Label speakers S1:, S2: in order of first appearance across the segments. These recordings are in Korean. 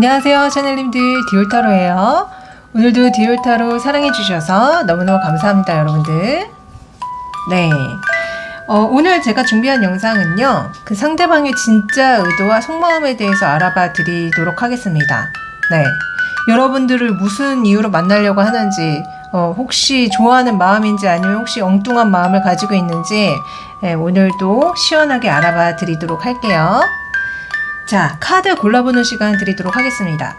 S1: 안녕하세요, 샤넬님들. 디올타로예요. 오늘도 디올타로 사랑해주셔서 너무너무 감사합니다, 여러분들. 네. 오늘 제가 준비한 영상은요, 그 상대방의 진짜 의도와 속마음에 대해서 알아봐 드리도록 하겠습니다. 네. 여러분들을 무슨 이유로 만나려고 하는지, 혹시 좋아하는 마음인지 아니면 혹시 엉뚱한 마음을 가지고 있는지, 오늘도 시원하게 알아봐 드리도록 할게요. 자, 카드 골라보는 시간 드리도록 하겠습니다.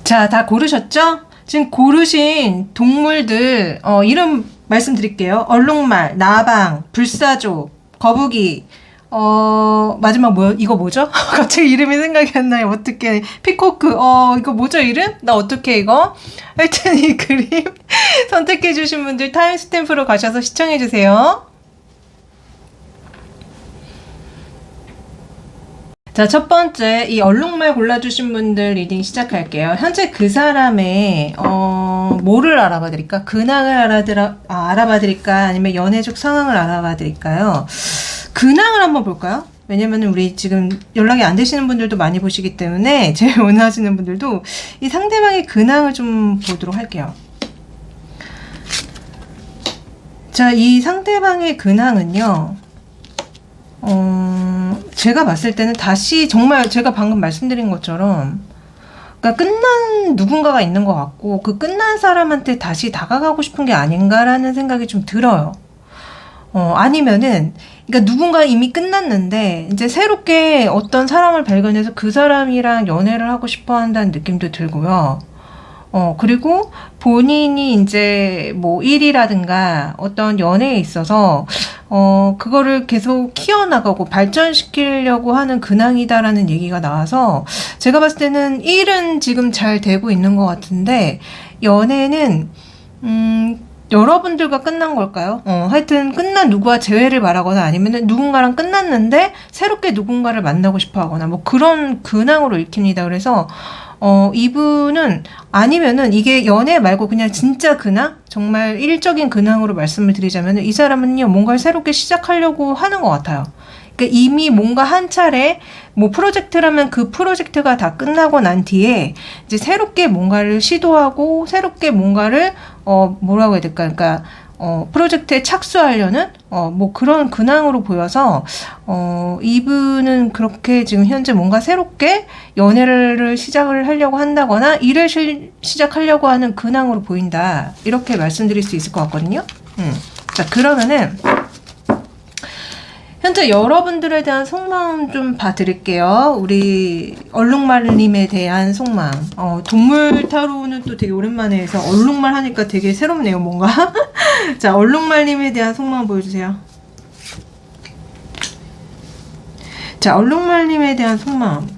S1: 자, 다 고르셨죠? 지금 고르신 동물들 이름 말씀드릴게요. 얼룩말, 나방, 불사조, 거북이, 마지막 이거 뭐죠? 갑자기 이름이 생각이 안 나요. 어떻게 피코크, 이거 뭐죠 이름? 나 어떻게 이거? 하여튼 이 그림 선택해주신 분들 타임스탬프로 가셔서 시청해주세요. 자, 첫 번째 이 얼룩말 골라주신 분들 리딩 시작할게요. 현재 그 사람의 뭐를 알아봐 드릴까? 근황을 알아봐 드릴까? 아니면 연애적 상황을 알아봐 드릴까요? 근황을 한번 볼까요? 왜냐면 우리 지금 연락이 안 되시는 분들도 많이 보시기 때문에 제일 원하시는 분들도 이 상대방의 근황을 좀 보도록 할게요. 자, 이 상대방의 근황은요, 제가 봤을 때는 다시 정말 제가 방금 말씀드린 것처럼, 그러니까 끝난 누군가가 있는 것 같고, 그 끝난 사람한테 다시 다가가고 싶은 게 아닌가라는 생각이 좀 들어요. 아니면은, 그러니까 누군가 이미 끝났는데, 이제 새롭게 어떤 사람을 발견해서 그 사람이랑 연애를 하고 싶어 한다는 느낌도 들고요. 그리고 본인이 이제 뭐 일이라든가 어떤 연애에 있어서, 그거를 계속 키워나가고 발전시키려고 하는 근황이다라는 얘기가 나와서 제가 봤을 때는 일은 지금 잘 되고 있는 것 같은데 연애는, 여러분들과 끝난 걸까요? 하여튼 끝난 누구와 재회를 바라거나 아니면 누군가랑 끝났는데 새롭게 누군가를 만나고 싶어 하거나 뭐 그런 근황으로 읽힙니다. 그래서 이분은 아니면은 이게 연애 말고 그냥 진짜 근황? 정말 일적인 근황으로 말씀을 드리자면 이 사람은요, 뭔가를 새롭게 시작하려고 하는 것 같아요. 그러니까 이미 뭔가 한 차례, 뭐 프로젝트라면 그 프로젝트가 다 끝나고 난 뒤에 이제 새롭게 뭔가를 시도하고 새롭게 뭔가를, 뭐라고 해야 될까? 그러니까, 프로젝트에 착수하려는, 뭐 그런 근황으로 보여서, 이분은 그렇게 지금 현재 뭔가 새롭게 연애를 시작을 하려고 한다거나 일을 시작하려고 하는 근황으로 보인다. 이렇게 말씀드릴 수 있을 것 같거든요. 자, 그러면은, 현재 여러분들에 대한 속마음 좀 봐드릴게요. 우리 얼룩말님에 대한 속마음. 동물 타로는 또 되게 오랜만에 해서 얼룩말 하니까 되게 새롭네요, 뭔가. 자, 얼룩말님에 대한 속마음 보여주세요. 자, 얼룩말님에 대한 속마음.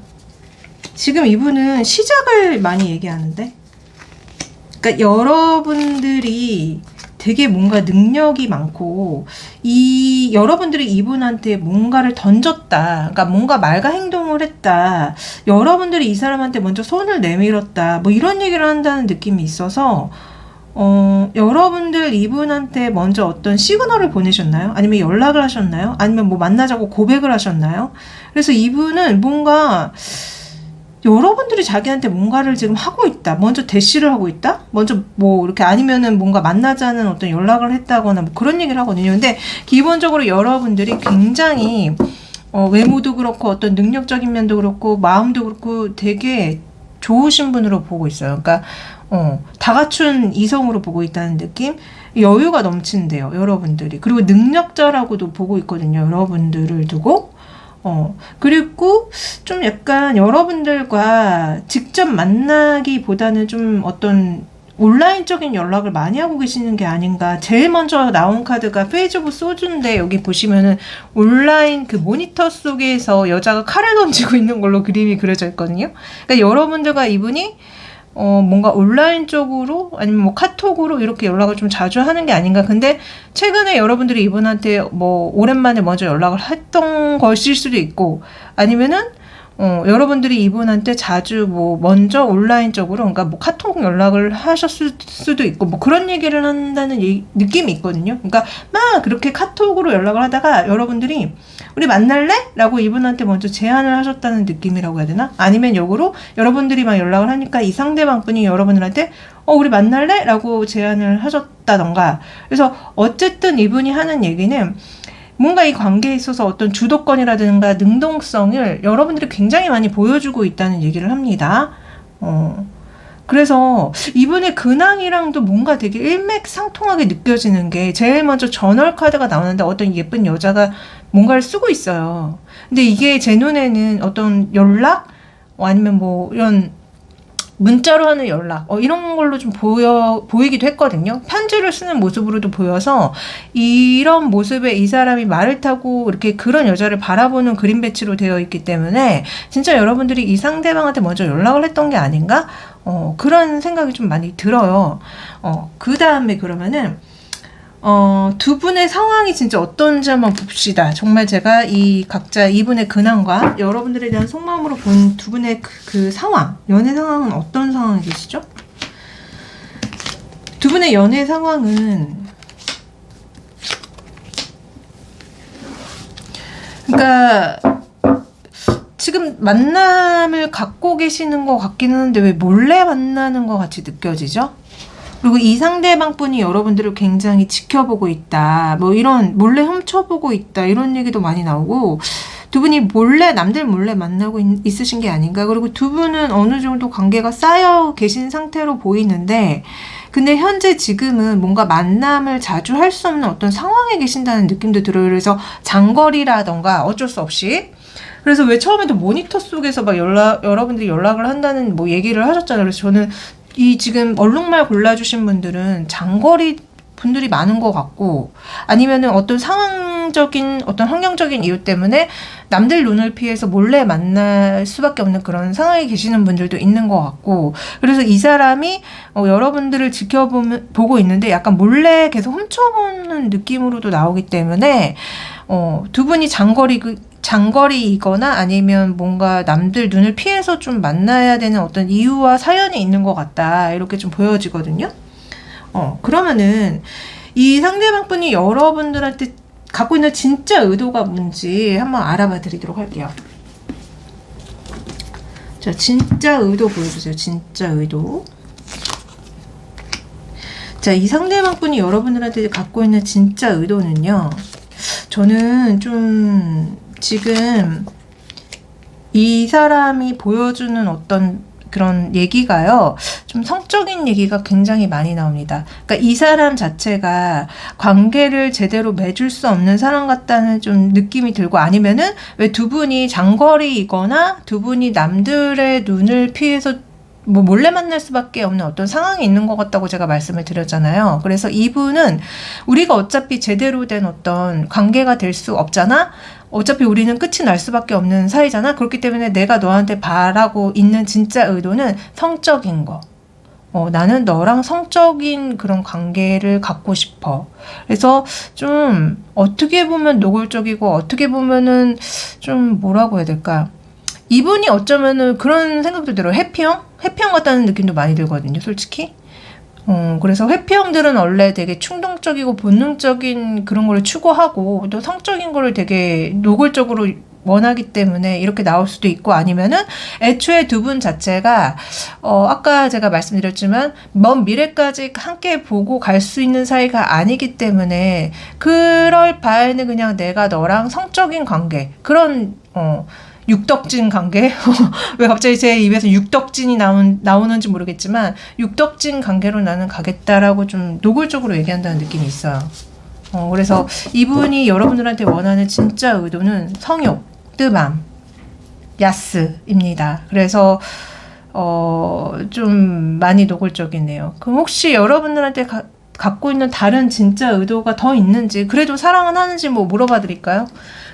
S1: 지금 이분은 시작을 많이 얘기하는데, 그러니까 여러분들이 되게 뭔가 능력이 많고 여러분들이 이분한테 뭔가를 던졌다. 그러니까 뭔가 말과 행동을 했다. 여러분들이 이 사람한테 먼저 손을 내밀었다. 뭐 이런 얘기를 한다는 느낌이 있어서 여러분들 이분한테 먼저 어떤 시그널을 보내셨나요? 아니면 연락을 하셨나요? 아니면 뭐 만나자고 고백을 하셨나요? 그래서 이분은 뭔가 여러분들이 자기한테 뭔가를 지금 하고 있다. 먼저 대시를 하고 있다? 먼저 뭐 이렇게 아니면은 뭔가 만나자는 어떤 연락을 했다거나 뭐 그런 얘기를 하거든요. 근데 기본적으로 여러분들이 굉장히 외모도 그렇고 어떤 능력적인 면도 그렇고 마음도 그렇고 되게 좋으신 분으로 보고 있어요. 그러니까 다 갖춘 이성으로 보고 있다는 느낌? 여유가 넘친대요. 여러분들이. 그리고 능력자라고도 보고 있거든요. 여러분들을 두고. 그리고 좀 약간 여러분들과 직접 만나기보다는 좀 어떤 온라인적인 연락을 많이 하고 계시는 게 아닌가. 제일 먼저 나온 카드가 페이지 오브 소주인데 여기 보시면은 온라인 그 모니터 속에서 여자가 칼을 던지고 있는 걸로 그림이 그려져 있거든요. 그러니까 여러분들과 이분이 뭔가 온라인적으로 아니면 뭐 카톡으로 이렇게 연락을 좀 자주 하는 게 아닌가. 근데 최근에 여러분들이 이분한테 뭐 오랜만에 먼저 연락을 했던 것일 수도 있고, 아니면은 여러분들이 이분한테 자주 뭐 먼저 온라인적으로, 그러니까 뭐 카톡 연락을 하셨을 수도 있고, 뭐 그런 얘기를 한다는 느낌이 있거든요. 그러니까 막 그렇게 카톡으로 연락을 하다가 여러분들이 우리 만날래? 라고 이분한테 먼저 제안을 하셨다는 느낌이라고 해야 되나? 아니면 역으로 여러분들이 막 연락을 하니까 이 상대방 분이 여러분들한테 우리 만날래? 라고 제안을 하셨다던가. 그래서 어쨌든 이분이 하는 얘기는 뭔가 이 관계에 있어서 어떤 주도권이라든가 능동성을 여러분들이 굉장히 많이 보여주고 있다는 얘기를 합니다. 그래서 이분의 근황이랑도 뭔가 되게 일맥상통하게 느껴지는 게, 제일 먼저 전월 카드가 나오는데 어떤 예쁜 여자가 뭔가를 쓰고 있어요. 근데 이게 제 눈에는 어떤 연락? 아니면 뭐 이런 문자로 하는 연락, 이런 걸로 좀 보이기도 했거든요. 편지를 쓰는 모습으로도 보여서 이런 모습에 이 사람이 말을 타고 이렇게 그런 여자를 바라보는 그림 배치로 되어 있기 때문에 진짜 여러분들이 이 상대방한테 먼저 연락을 했던 게 아닌가? 그런 생각이 좀 많이 들어요. 그 다음에 그러면은 두 분의 상황이 진짜 어떤지 한번 봅시다. 정말 제가 이 각자 이분의 근황과 여러분들에 대한 속마음으로 본 두 분의 그 상황, 연애 상황은 어떤 상황이 계시죠? 두 분의 연애 상황은, 그러니까 지금 만남을 갖고 계시는 것 같기는 한데 왜 몰래 만나는 것 같이 느껴지죠? 그리고 이 상대방 분이 여러분들을 굉장히 지켜보고 있다, 뭐 이런, 몰래 훔쳐보고 있다, 이런 얘기도 많이 나오고, 두 분이 몰래, 남들 몰래 만나고 있으신 게 아닌가. 그리고 두 분은 어느 정도 관계가 쌓여 계신 상태로 보이는데, 근데 현재 지금은 뭔가 만남을 자주 할 수 없는 어떤 상황에 계신다는 느낌도 들어요. 그래서 장거리라던가 어쩔 수 없이. 그래서 왜 처음에도 모니터 속에서 막 여러분들이 연락을 한다는 뭐 얘기를 하셨잖아요. 그래서 저는 이 지금 얼룩말 골라주신 분들은 장거리 분들이 많은 것 같고, 아니면은 어떤 상황적인, 어떤 환경적인 이유 때문에 남들 눈을 피해서 몰래 만날 수밖에 없는 그런 상황에 계시는 분들도 있는 것 같고, 그래서 이 사람이 여러분들을 보고 있는데 약간 몰래 계속 훔쳐보는 느낌으로도 나오기 때문에 두 분이 장거리이거나 아니면 뭔가 남들 눈을 피해서 좀 만나야 되는 어떤 이유와 사연이 있는 것 같다, 이렇게 좀 보여지거든요. 그러면은 이 상대방 분이 여러분들한테 갖고 있는 진짜 의도가 뭔지 한번 알아봐 드리도록 할게요. 자, 진짜 의도 보여주세요. 진짜 의도. 자, 이 상대방 분이 여러분들한테 갖고 있는 진짜 의도는요, 저는 좀 지금 이 사람이 보여주는 어떤 그런 얘기가요, 좀 성적인 얘기가 굉장히 많이 나옵니다. 그러니까 이 사람 자체가 관계를 제대로 맺을 수 없는 사람 같다는 좀 느낌이 들고, 아니면은 왜 두 분이 장거리이거나 두 분이 남들의 눈을 피해서 뭐 몰래 만날 수밖에 없는 어떤 상황이 있는 것 같다고 제가 말씀을 드렸잖아요. 그래서 이분은 우리가 어차피 제대로 된 어떤 관계가 될 수 없잖아? 어차피 우리는 끝이 날 수밖에 없는 사이잖아? 그렇기 때문에 내가 너한테 바라고 있는 진짜 의도는 성적인 거. 나는 너랑 성적인 그런 관계를 갖고 싶어. 그래서 좀 어떻게 보면 노골적이고 어떻게 보면은 좀 뭐라고 해야 될까? 이분이 어쩌면은 그런 생각도 들어요. 회피형 같다는 느낌도 많이 들거든요, 솔직히. 그래서 회피형들은 원래 되게 충동적이고 본능적인 그런 걸 추구하고, 또 성적인 거를 되게 노골적으로 원하기 때문에 이렇게 나올 수도 있고, 아니면은 애초에 두 분 자체가 아까 제가 말씀드렸지만 먼 미래까지 함께 보고 갈 수 있는 사이가 아니기 때문에, 그럴 바에는 그냥 내가 너랑 성적인 관계, 그런 육덕진 관계? 왜 갑자기 제 입에서 육덕진이 나오는지 모르겠지만, 육덕진 관계로 나는 가겠다라고 좀 노골적으로 얘기한다는 느낌이 있어요. 그래서 이분이 여러분들한테 원하는 진짜 의도는 성욕, 뜨밤, 야스입니다. 그래서 좀 많이 노골적이네요. 그럼 혹시 여러분들한테 갖고 있는 다른 진짜 의도가 더 있는지, 그래도 사랑은 하는지 뭐 물어봐 드릴까요?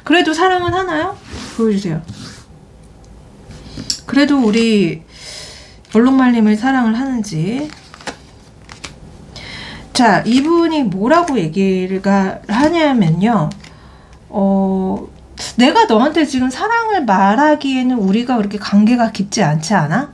S1: 그래도 사랑은 하나요? 보여주세요. 그래도 우리 얼룩말림을 사랑을 하는지. 자, 이분이 뭐라고 얘기를 하냐면요. 내가 너한테 지금 사랑을 말하기에는 우리가 그렇게 관계가 깊지 않지 않아?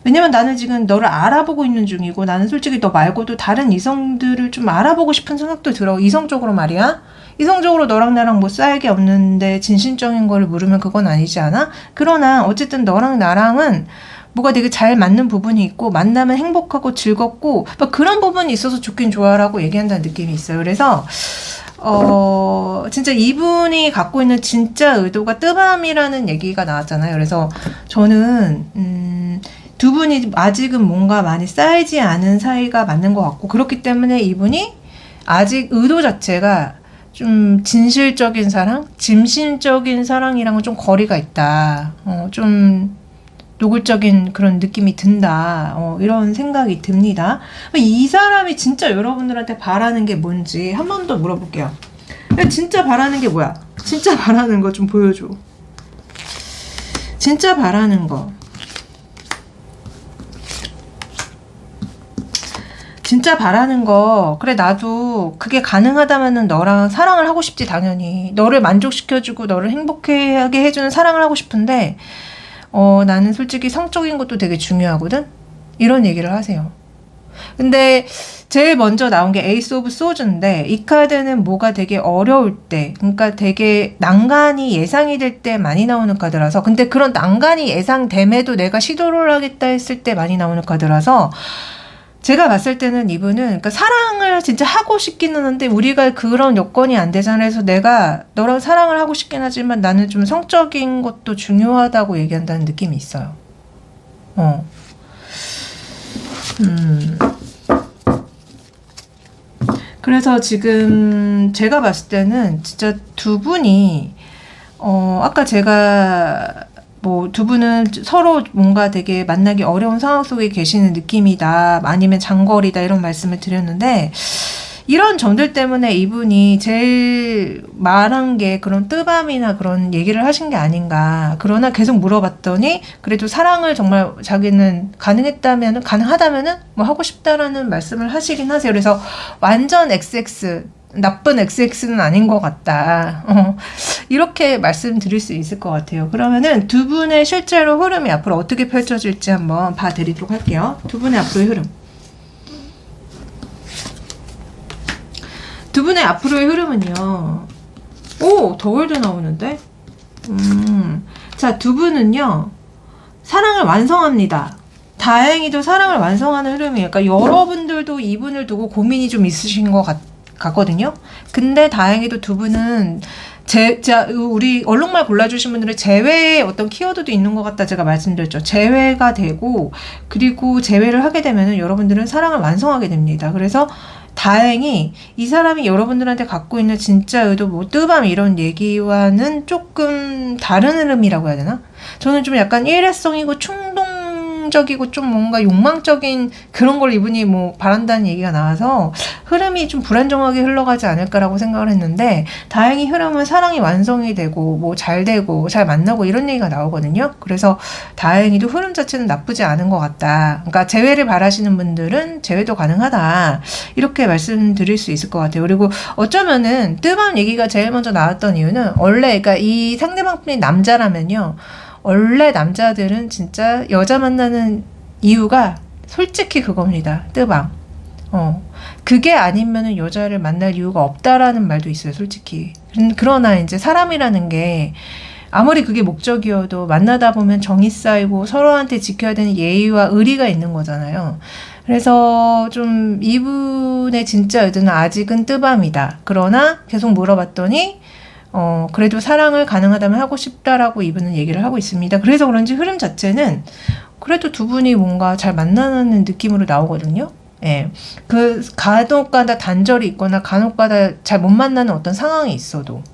S1: 왜냐면 나는 지금 너를 알아보고 있는 중이고, 나는 솔직히 너 말고도 다른 이성들을 좀 알아보고 싶은 생각도 들어. 이성적으로 말이야. 이성적으로 너랑 나랑 뭐 쌓일 게 없는데 진심적인 거를 물으면 그건 아니지 않아? 그러나 어쨌든 너랑 나랑은 뭐가 되게 잘 맞는 부분이 있고, 만나면 행복하고 즐겁고 막 그런 부분이 있어서 좋긴 좋아라고 얘기한다는 느낌이 있어요. 그래서 진짜 이분이 갖고 있는 진짜 의도가 뜨밤이라는 얘기가 나왔잖아요. 그래서 저는 두 분이 아직은 뭔가 많이 쌓이지 않은 사이가 맞는 것 같고, 그렇기 때문에 이분이 아직 의도 자체가 좀 진실적인 사랑, 짐신적인 사랑이랑은 좀 거리가 있다. 좀 노골적인 그런 느낌이 든다. 이런 생각이 듭니다. 이 사람이 진짜 여러분들한테 바라는 게 뭔지 한 번 더 물어볼게요. 진짜 바라는 게 뭐야? 진짜 바라는 거 좀 보여줘. 진짜 바라는 거. 진짜 바라는 거, 그래 나도 그게 가능하다면은 너랑 사랑을 하고 싶지. 당연히 너를 만족시켜주고 너를 행복하게 해주는 사랑을 하고 싶은데 나는 솔직히 성적인 것도 되게 중요하거든. 이런 얘기를 하세요. 근데 제일 먼저 나온 게 에이스 오브 소즈인데, 이 카드는 뭐가 되게 어려울 때, 그러니까 되게 난간이 예상이 될 때 많이 나오는 카드라서, 근데 그런 난간이 예상됨에도 내가 시도를 하겠다 했을 때 많이 나오는 카드라서, 제가 봤을 때는 이분은 그러니까 사랑을 진짜 하고 싶기는 한데 우리가 그런 여건이 안 되잖아. 그래서 내가 너랑 사랑을 하고 싶긴 하지만 나는 좀 성적인 것도 중요하다고 얘기한다는 느낌이 있어요. 그래서 지금 제가 봤을 때는 진짜 두 분이 아까 제가 뭐 두 분은 서로 뭔가 되게 만나기 어려운 상황 속에 계시는 느낌이다, 아니면 장거리다, 이런 말씀을 드렸는데, 이런 점들 때문에 이분이 제일 말한 게 그런 뜨밤이나 그런 얘기를 하신 게 아닌가. 그러나 계속 물어봤더니 그래도 사랑을 정말 자기는 가능하다면은 뭐 하고 싶다라는 말씀을 하시긴 하세요. 그래서 완전 XX, 나쁜 XX는 아닌 것 같다. 이렇게 말씀드릴 수 있을 것 같아요. 그러면은 두 분의 실제로 흐름이 앞으로 어떻게 펼쳐질지 한번 봐드리도록 할게요. 두 분의 앞으로의 흐름. 두 분의 앞으로의 흐름은요. 오! 더월드 나오는데? 자, 두 분은요. 사랑을 완성합니다. 다행히도 사랑을 완성하는 흐름이에요. 그러니까 여러분들도 이분을 두고 고민이 좀 있으신 것 같거든요. 근데 다행히도 두 분은 우리 얼룩말 골라주신 분들은 재회의 어떤 키워드도 있는 것 같다 제가 말씀드렸죠. 재회가 되고, 그리고 재회를 하게 되면은 여러분들은 사랑을 완성하게 됩니다. 그래서 다행히 이 사람이 여러분들한테 갖고 있는 진짜 의도, 뭐 뜨밤 이런 얘기와는 조금 다른 흐름이라고 해야 되나? 저는 좀 약간 일회성이고 충동적이고 좀 뭔가 욕망적인 그런 걸 이분이 뭐 바란다는 얘기가 나와서 흐름이 좀 불안정하게 흘러가지 않을까라고 생각을 했는데, 다행히 흐름은 사랑이 완성이 되고 뭐 잘 되고 잘 만나고 이런 얘기가 나오거든요. 그래서 다행히도 흐름 자체는 나쁘지 않은 것 같다. 그러니까 재회를 바라시는 분들은 재회도 가능하다, 이렇게 말씀드릴 수 있을 것 같아요. 그리고 어쩌면은 뜨밤 얘기가 제일 먼저 나왔던 이유는, 원래 그러니까 이 상대방 분이 남자라면요, 원래 남자들은 진짜 여자 만나는 이유가 솔직히 그겁니다. 뜨밤. 그게 아니면은 여자를 만날 이유가 없다라는 말도 있어요, 솔직히. 그러나 이제 사람이라는 게 아무리 그게 목적이어도 만나다 보면 정이 쌓이고 서로한테 지켜야 되는 예의와 의리가 있는 거잖아요. 그래서 좀 이분의 진짜 의도는 아직은 뜨밤이다. 그러나 계속 물어봤더니 그래도 사랑을 가능하다면 하고 싶다라고 이분은 얘기를 하고 있습니다. 그래서 그런지 흐름 자체는 그래도 두 분이 뭔가 잘 만나는 느낌으로 나오거든요. 예. 그 간혹가다 단절이 있거나 간혹가다 잘 못 만나는 어떤 상황이 있어도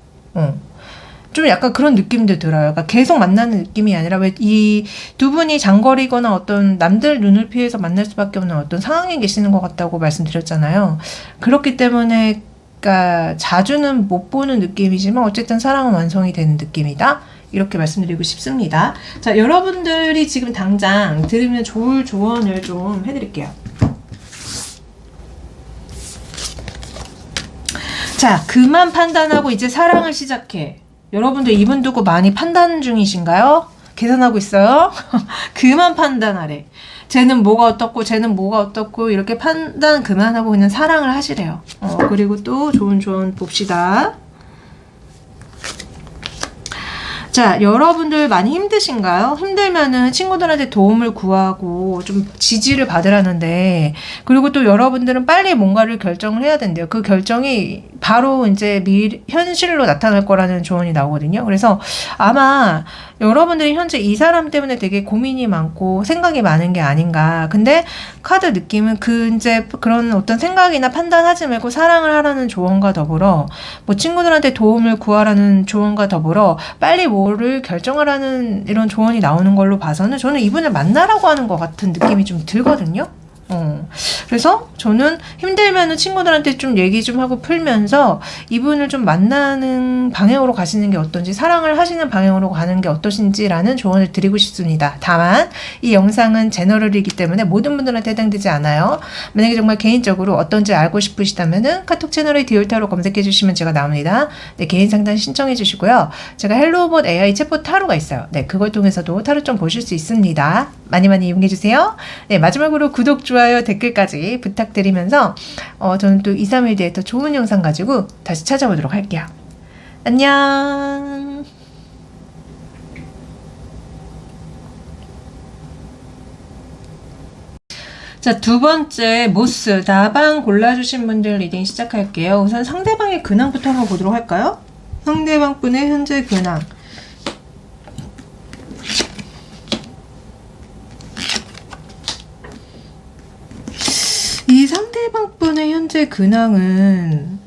S1: 좀 약간 그런 느낌도 들어요. 그러니까 계속 만나는 느낌이 아니라, 왜 이 두 분이 장거리거나 어떤 남들 눈을 피해서 만날 수밖에 없는 어떤 상황에 계시는 것 같다고 말씀드렸잖아요. 그렇기 때문에 그러니까 자주는 못 보는 느낌이지만 어쨌든 사랑은 완성이 되는 느낌이다, 이렇게 말씀드리고 싶습니다. 자, 여러분들이 지금 당장 들으면 좋을 조언을 좀 해드릴게요. 자, 그만 판단하고 이제 사랑을 시작해. 여러분들 이분 두고 많이 판단 중이신가요? 계산하고 있어요? 그만 판단하래. 쟤는 뭐가 어떻고 쟤는 뭐가 어떻고 이렇게 판단 그만하고 그냥 사랑을 하시래요. 그리고 또 좋은 조언 봅시다. 자, 여러분들 많이 힘드신가요? 힘들면은 친구들한테 도움을 구하고 좀 지지를 받으라는데, 그리고 또 여러분들은 빨리 뭔가를 결정을 해야 된대요. 그 결정이 바로 이제 현실로 나타날 거라는 조언이 나오거든요. 그래서 아마 여러분들이 현재 이 사람 때문에 되게 고민이 많고 생각이 많은 게 아닌가. 근데 카드 느낌은 이제 그런 어떤 생각이나 판단하지 말고 사랑을 하라는 조언과 더불어 뭐 친구들한테 도움을 구하라는 조언과 더불어 빨리 뭐를 결정하라는 이런 조언이 나오는 걸로 봐서는 저는 이분을 만나라고 하는 것 같은 느낌이 좀 들거든요. 그래서 저는 힘들면은 친구들한테 좀 얘기 좀 하고 풀면서 이분을 좀 만나는 방향으로 가시는 게 어떤지, 사랑을 하시는 방향으로 가는 게 어떠신지라는 조언을 드리고 싶습니다. 다만 이 영상은 제너럴이기 때문에 모든 분들한테 해당되지 않아요. 만약에 정말 개인적으로 어떤지 알고 싶으시다면은 카톡 채널에 디올타로 검색해 주시면 제가 나옵니다. 네, 개인 상담 신청해 주시고요. 제가 헬로봇 AI 챗봇 타로가 있어요. 네, 그걸 통해서도 타로 좀 보실 수 있습니다. 많이 이용해 주세요. 네, 마지막으로 구독, 좋아요, 댓글까지 부탁드리면서 저는 또 2, 3일 뒤에 더 좋은 영상 가지고 다시 찾아오도록 할게요. 안녕. 자, 두 번째 모스 나방 골라주신 분들 리딩 시작할게요. 우선 상대방의 근황부터 한번 보도록 할까요? 상대방 분의 현재 근황. 이 상대방 분의 현재 근황은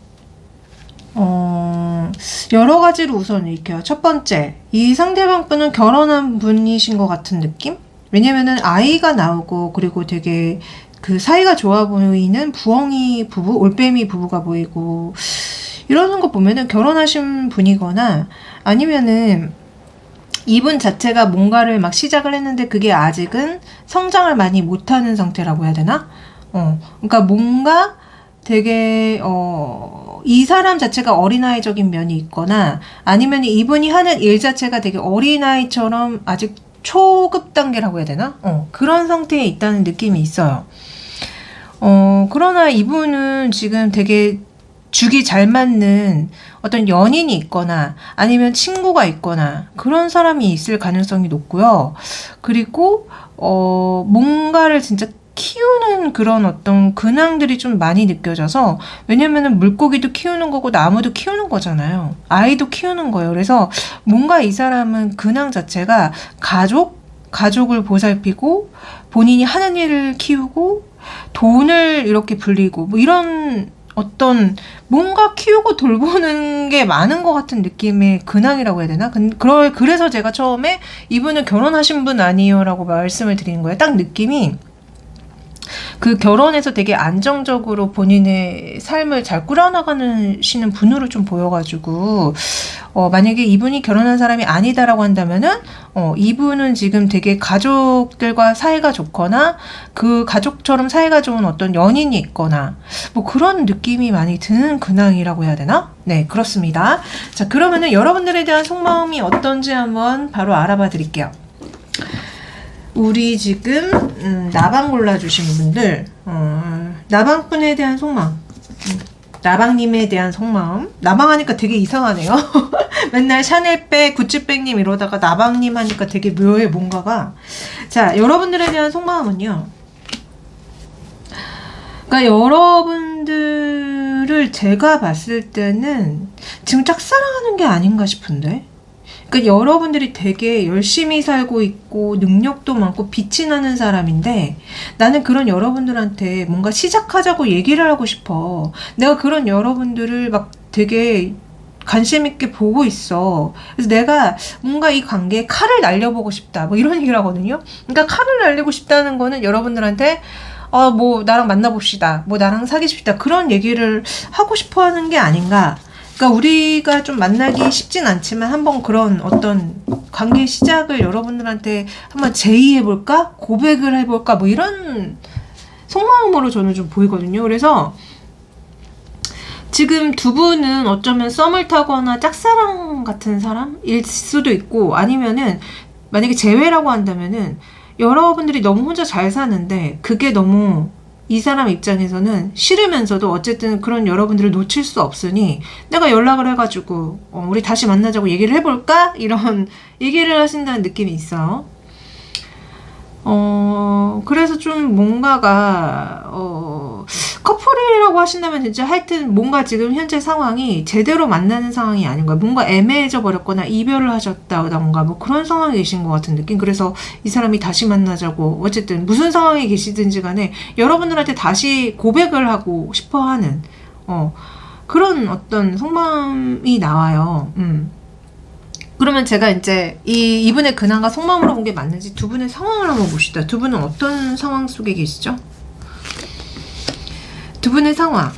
S1: 여러 가지로 우선 읽혀요. 첫 번째, 이 상대방 분은 결혼한 분이신 것 같은 느낌? 왜냐면은 아이가 나오고, 그리고 되게 그 사이가 좋아 보이는 부엉이 부부, 올빼미 부부가 보이고, 이러는 거 보면은 결혼하신 분이거나 아니면은 이분 자체가 뭔가를 막 시작을 했는데 그게 아직은 성장을 많이 못하는 상태라고 해야 되나? 그러니까 뭔가 되게 이 사람 자체가 어린아이적인 면이 있거나 아니면 이분이 하는 일 자체가 되게 어린아이처럼 아직 초급 단계라고 해야 되나? 그런 상태에 있다는 느낌이 있어요. 그러나 이분은 지금 되게 죽이 잘 맞는 어떤 연인이 있거나 아니면 친구가 있거나 그런 사람이 있을 가능성이 높고요. 그리고 뭔가를 진짜 키우는 그런 어떤 근황들이 좀 많이 느껴져서, 왜냐면은 물고기도 키우는 거고 나무도 키우는 거잖아요. 아이도 키우는 거예요. 그래서 뭔가 이 사람은 근황 자체가 가족을 보살피고 본인이 하는 일을 키우고 돈을 이렇게 불리고 뭐 이런 어떤 뭔가 키우고 돌보는 게 많은 것 같은 느낌의 근황이라고 해야 되나? 그래서 제가 처음에 이분은 결혼하신 분 아니에요 라고 말씀을 드리는 거예요. 딱 느낌이 그 결혼해서 되게 안정적으로 본인의 삶을 잘 꾸려나가시는 분으로 좀 보여가지고 만약에 이분이 결혼한 사람이 아니다라고 한다면은 이분은 지금 되게 가족들과 사이가 좋거나 그 가족처럼 사이가 좋은 어떤 연인이 있거나 뭐 그런 느낌이 많이 드는 근황이라고 해야 되나? 네, 그렇습니다. 자, 그러면은 여러분들에 대한 속마음이 어떤지 한번 바로 알아봐 드릴게요. 우리 지금 나방 골라주신 분들, 나방분에 대한 속마음, 나방님에 대한 속마음. 나방하니까 되게 이상하네요. 맨날 샤넬백, 구찌백님 이러다가 나방님 하니까 되게 묘해 뭔가가. 자, 여러분들에 대한 속마음은요, 그러니까 여러분들을 제가 봤을 때는 지금 짝사랑하는 게 아닌가 싶은데, 그러니까 여러분들이 되게 열심히 살고 있고 능력도 많고 빛이 나는 사람인데 나는 그런 여러분들한테 뭔가 시작하자고 얘기를 하고 싶어. 내가 그런 여러분들을 막 되게 관심 있게 보고 있어. 그래서 내가 뭔가 이 관계에 칼을 날려보고 싶다. 뭐 이런 얘기를 하거든요. 그러니까 칼을 날리고 싶다는 거는 여러분들한테 뭐 나랑 만나봅시다. 뭐 나랑 사귀십시다. 그런 얘기를 하고 싶어 하는 게 아닌가 그러니까 우리가 좀 만나기 쉽진 않지만 한번 그런 어떤 관계 시작을 여러분들한테 한번 제의해볼까? 고백을 해볼까? 뭐 이런 속마음으로 저는 좀 보이거든요. 그래서 지금 두 분은 어쩌면 썸을 타거나 짝사랑 같은 사람일 수도 있고, 아니면은 만약에 재회라고 한다면은 여러분들이 너무 혼자 잘 사는데 그게 너무 이 사람 입장에서는 싫으면서도 어쨌든 그런 여러분들을 놓칠 수 없으니 내가 연락을 해가지고 우리 다시 만나자고 얘기를 해볼까? 이런 얘기를 하신다는 느낌이 있어요. 그래서 좀 뭔가가 커플이라고 하신다면 진짜 하여튼 뭔가 지금 현재 상황이 제대로 만나는 상황이 아닌 거야. 뭔가 애매해져 버렸거나 이별을 하셨다던가 뭐 그런 상황에 계신 것 같은 느낌. 그래서 이 사람이 다시 만나자고 어쨌든 무슨 상황에 계시든지 간에 여러분들한테 다시 고백을 하고 싶어하는 그런 어떤 속마음이 나와요. 그러면 제가 이제 이분의 근황과 속마음으로 본 게 맞는지 두 분의 상황을 한번 봅시다. 두 분은 어떤 상황 속에 계시죠? 두 분의 상황.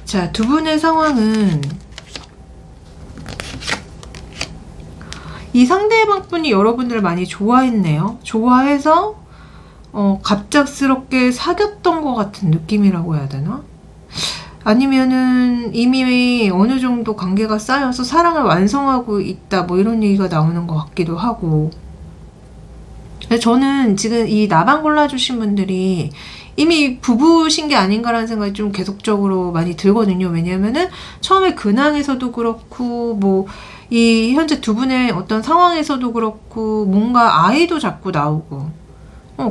S1: 자, 두 분의 상황은 이 상대방 분이 여러분들을 많이 좋아했네요. 좋아해서 갑작스럽게 사귀었던 것 같은 느낌이라고 해야 되나? 아니면은 이미 어느 정도 관계가 쌓여서 사랑을 완성하고 있다 뭐 이런 얘기가 나오는 것 같기도 하고. 저는 지금 이 나방 골라주신 분들이 이미 부부신 게 아닌가라는 생각이 좀 계속적으로 많이 들거든요. 왜냐면은 처음에 근황에서도 그렇고 뭐 이 현재 두 분의 어떤 상황에서도 그렇고 뭔가 아이도 자꾸 나오고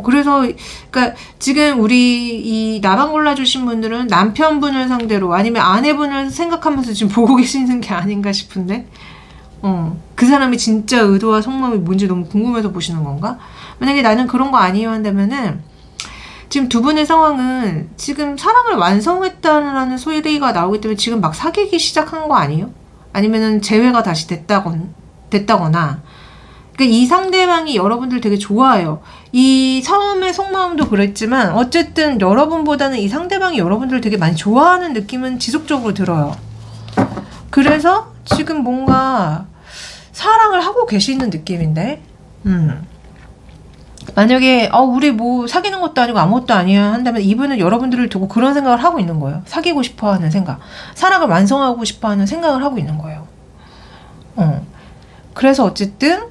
S1: 그래서 그러니까 지금 우리 이 나방 골라주신 분들은 남편분을 상대로 아니면 아내분을 생각하면서 지금 보고 계시는 게 아닌가 싶은데 그 사람이 진짜 의도와 속마음이 뭔지 너무 궁금해서 보시는 건가? 만약에 나는 그런 거 아니에요 한다면은 지금 두 분의 상황은 지금 사랑을 완성했다는 소리가 나오기 때문에 지금 막 사귀기 시작한 거 아니에요? 아니면은 재회가 다시 됐다거나 그러니까 이 상대방이 여러분들 되게 좋아해요. 이 처음에 속마음도 그랬지만 어쨌든 여러분보다는 이 상대방이 여러분들을 되게 많이 좋아하는 느낌은 지속적으로 들어요. 그래서 지금 뭔가 사랑을 하고 계시는 느낌인데 만약에 우리 뭐 사귀는 것도 아니고 아무것도 아니야 한다면 이분은 여러분들을 두고 그런 생각을 하고 있는 거예요. 사귀고 싶어하는 생각, 사랑을 완성하고 싶어하는 생각을 하고 있는 거예요. 그래서 어쨌든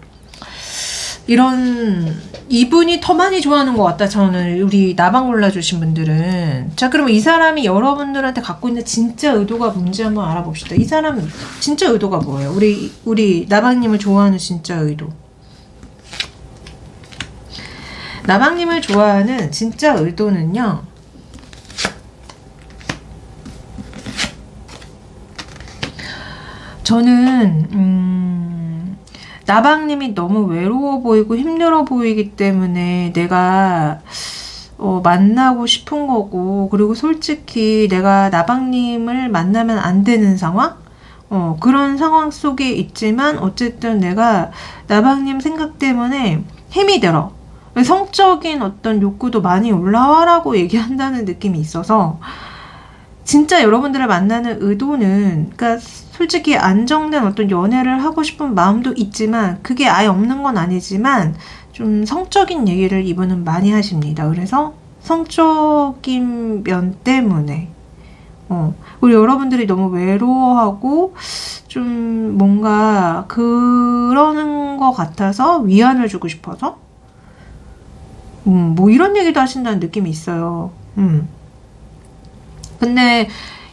S1: 이런 이분이 더 많이 좋아하는 것 같다. 저는 우리 나방 골라주신 분들은. 자, 그러면 이 사람이 여러분들한테 갖고 있는 진짜 의도가 뭔지 한번 알아봅시다. 이 사람 진짜 의도가 뭐예요? 우리 나방님을 좋아하는 진짜 의도. 나방님을 좋아하는 진짜 의도는요. 저는 나방님이 너무 외로워 보이고 힘들어 보이기 때문에 내가 만나고 싶은 거고, 그리고 솔직히 내가 나방님을 만나면 안 되는 상황? 그런 상황 속에 있지만 어쨌든 내가 나방님 생각 때문에 힘이 들어. 성적인 어떤 욕구도 많이 올라와라고 얘기한다는 느낌이 있어서 진짜 여러분들을 만나는 의도는 그러니까 솔직히 안정된 어떤 연애를 하고 싶은 마음도 있지만 그게 아예 없는 건 아니지만 좀 성적인 얘기를 이분은 많이 하십니다. 그래서 성적인 면 때문에 우리 여러분들이 너무 외로워하고 좀 뭔가 그러는 것 같아서 위안을 주고 싶어서 뭐 이런 얘기도 하신다는 느낌이 있어요. 근데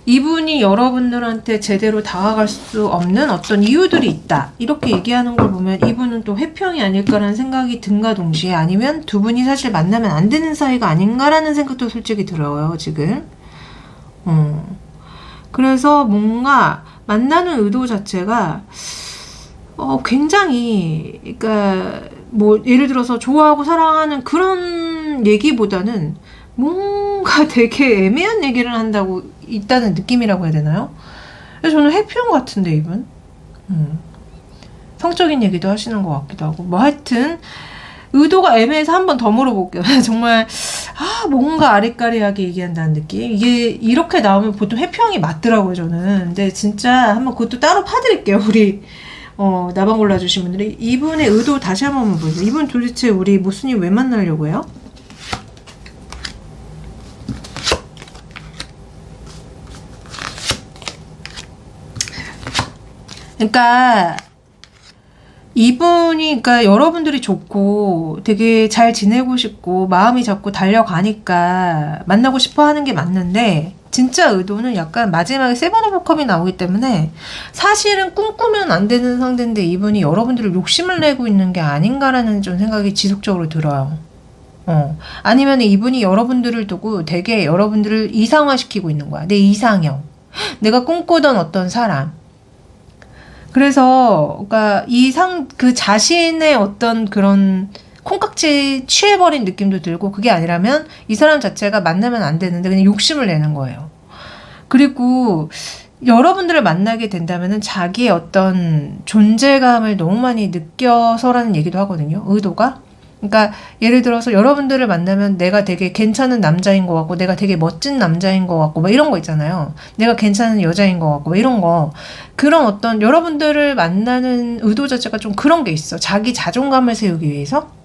S1: 이분이 여러분들한테 제대로 다가갈 수 없는 어떤 이유들이 있다. 이렇게 얘기하는 걸 보면 이분은 또 회평이 아닐까라는 생각이 든가 동시에 아니면 두 분이 사실 만나면 안 되는 사이가 아닌가라는 생각도 솔직히 들어요, 지금. 그래서 뭔가 만나는 의도 자체가 굉장히 그러니까 뭐 예를 들어서 좋아하고 사랑하는 그런 얘기보다는 뭔가 되게 애매한 얘기를 한다고 있다는 느낌이라고 해야 되나요? 그래서 저는 해피형 같은데 이분 성적인 얘기도 하시는 것 같기도 하고 뭐 하여튼 의도가 애매해서 한 번 더 물어볼게요. 정말 뭔가 아리까리하게 얘기한다는 느낌. 이게 이렇게 나오면 보통 해평이 맞더라고요, 저는. 근데 진짜 한번 그것도 따로 파드릴게요, 우리 나방 골라주신 분들이. 이분의 의도 다시 한번 보세요. 이분 도대체 우리 모순이 왜 만나려고 해요? 그러니까 이분이, 그러니까 여러분들이 좋고 되게 잘 지내고 싶고 마음이 자꾸 달려가니까 만나고 싶어 하는 게 맞는데, 진짜 의도는 약간 마지막에 세븐 오브 컵이 나오기 때문에 사실은 꿈꾸면 안 되는 상대인데 이분이 여러분들을 욕심을 내고 있는 게 아닌가라는 좀 생각이 지속적으로 들어요. 아니면 이분이 여러분들을 두고 되게 여러분들을 이상화시키고 있는 거야. 내 이상형, 내가 꿈꾸던 어떤 사람. 그래서 그러니까 그 자신의 어떤 그런 콩깍지에 취해버린 느낌도 들고, 그게 아니라면 이 사람 자체가 만나면 안 되는데 그냥 욕심을 내는 거예요. 그리고 여러분들을 만나게 된다면은 자기의 어떤 존재감을 너무 많이 느껴서라는 얘기도 하거든요, 의도가. 그러니까 예를 들어서 여러분들을 만나면 내가 되게 괜찮은 남자인 것 같고, 내가 되게 멋진 남자인 것 같고, 뭐 이런 거 있잖아요. 내가 괜찮은 여자인 것 같고, 뭐 이런 거. 그런 어떤 여러분들을 만나는 의도 자체가 좀 그런 게 있어. 자기 자존감을 세우기 위해서.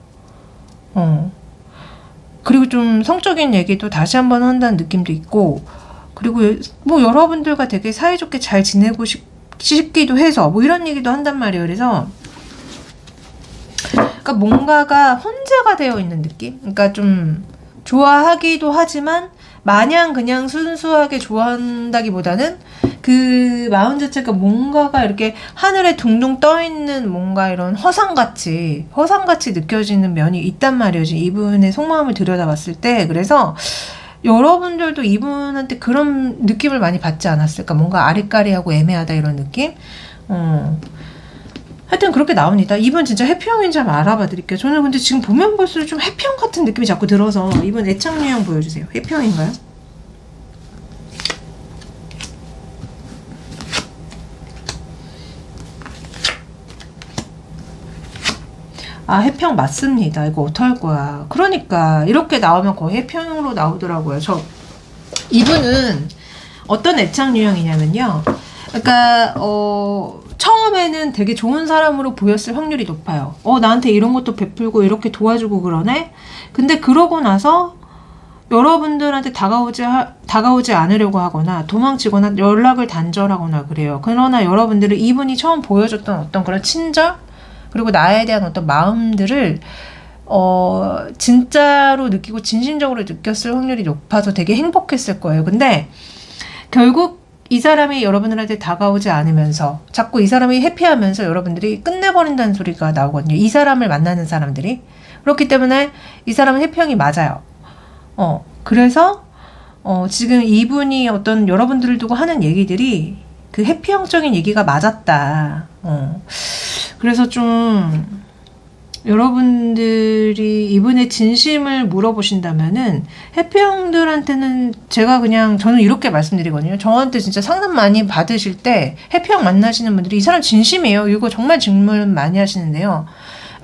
S1: 그리고 좀 성적인 얘기도 다시 한번 한다는 느낌도 있고, 그리고 뭐 여러분들과 되게 사이좋게 잘 지내고 싶기도 해서 뭐 이런 얘기도 한단 말이에요. 그래서 그러니까 뭔가가 혼재가 되어 있는 느낌? 그러니까 좀 좋아하기도 하지만 마냥 그냥 순수하게 좋아한다기보다는 그 마음 자체가 뭔가가 이렇게 하늘에 둥둥 떠있는 뭔가 이런 허상같이 느껴지는 면이 있단 말이에요, 이분의 속마음을 들여다봤을 때. 그래서 여러분들도 이분한테 그런 느낌을 많이 받지 않았을까? 뭔가 아리까리하고 애매하다 이런 느낌? 하여튼 그렇게 나옵니다. 이분 진짜 해피형인지 한번 알아봐 드릴게요. 저는 근데 지금 보면 볼수록 좀 해피형 같은 느낌이 자꾸 들어서 이분 애착 유형 보여주세요. 해피형인가요? 해평 맞습니다. 이거 어떡할 거야. 그러니까 이렇게 나오면 거의 해평으로 나오더라고요. 이분은 어떤 애착 유형이냐면요. 그러니까 처음에는 되게 좋은 사람으로 보였을 확률이 높아요. 나한테 이런 것도 베풀고 이렇게 도와주고 그러네. 근데 그러고 나서 여러분들한테 다가오지 않으려고 하거나 도망치거나 연락을 단절하거나 그래요. 그러나 여러분들은 이분이 처음 보여줬던 어떤 그런 친절, 그리고 나에 대한 어떤 마음들을 진짜로 느끼고 진심적으로 느꼈을 확률이 높아서 되게 행복했을 거예요. 근데 결국 이 사람이 여러분들한테 다가오지 않으면서 자꾸 이 사람이 해피하면서 여러분들이 끝내버린다는 소리가 나오거든요. 이 사람을 만나는 사람들이. 그렇기 때문에 이 사람은 해피형이 맞아요. 그래서 지금 이분이 어떤 여러분들을 두고 하는 얘기들이 그 해피형적인 얘기가 맞았다. 그래서 좀 여러분들이 이분의 진심을 물어보신다면은 해피형들한테는 저는 이렇게 말씀드리거든요. 저한테 진짜 상담 많이 받으실 때 해피형 만나시는 분들이 이 사람 진심이에요, 이거 정말 질문 많이 하시는데요.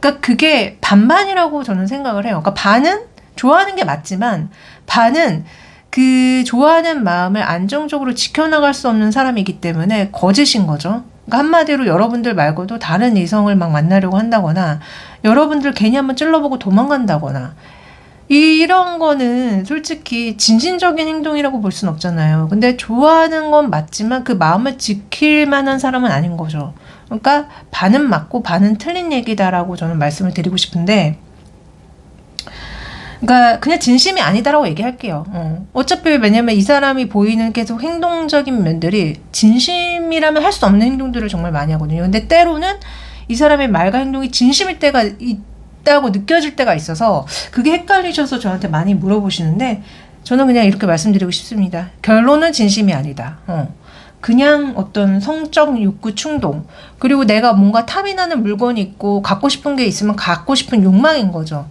S1: 그러니까 그게 반반이라고 저는 생각을 해요. 그러니까 반은 좋아하는 게 맞지만 반은 그 좋아하는 마음을 안정적으로 지켜나갈 수 없는 사람이기 때문에 거짓인 거죠. 그러니까 한마디로 여러분들 말고도 다른 이성을 막 만나려고 한다거나 여러분들 괜히 한번 찔러보고 도망간다거나 이런 거는 솔직히 진심적인 행동이라고 볼 수는 없잖아요. 근데 좋아하는 건 맞지만 그 마음을 지킬 만한 사람은 아닌 거죠. 그러니까 반은 맞고 반은 틀린 얘기다라고 저는 말씀을 드리고 싶은데, 그러니까 그냥 진심이 아니다라고 얘기할게요. 어차피 왜냐면 이 사람이 보이는 계속 행동적인 면들이 진심이라면 할 수 없는 행동들을 정말 많이 하거든요. 근데 때로는 이 사람의 말과 행동이 진심일 때가 있다고 느껴질 때가 있어서 그게 헷갈리셔서 저한테 많이 물어보시는데, 저는 그냥 이렇게 말씀드리고 싶습니다. 결론은 진심이 아니다. 그냥 어떤 성적 욕구 충동, 그리고 내가 뭔가 탐이 나는 물건이 있고 갖고 싶은 게 있으면 갖고 싶은 욕망인 거죠.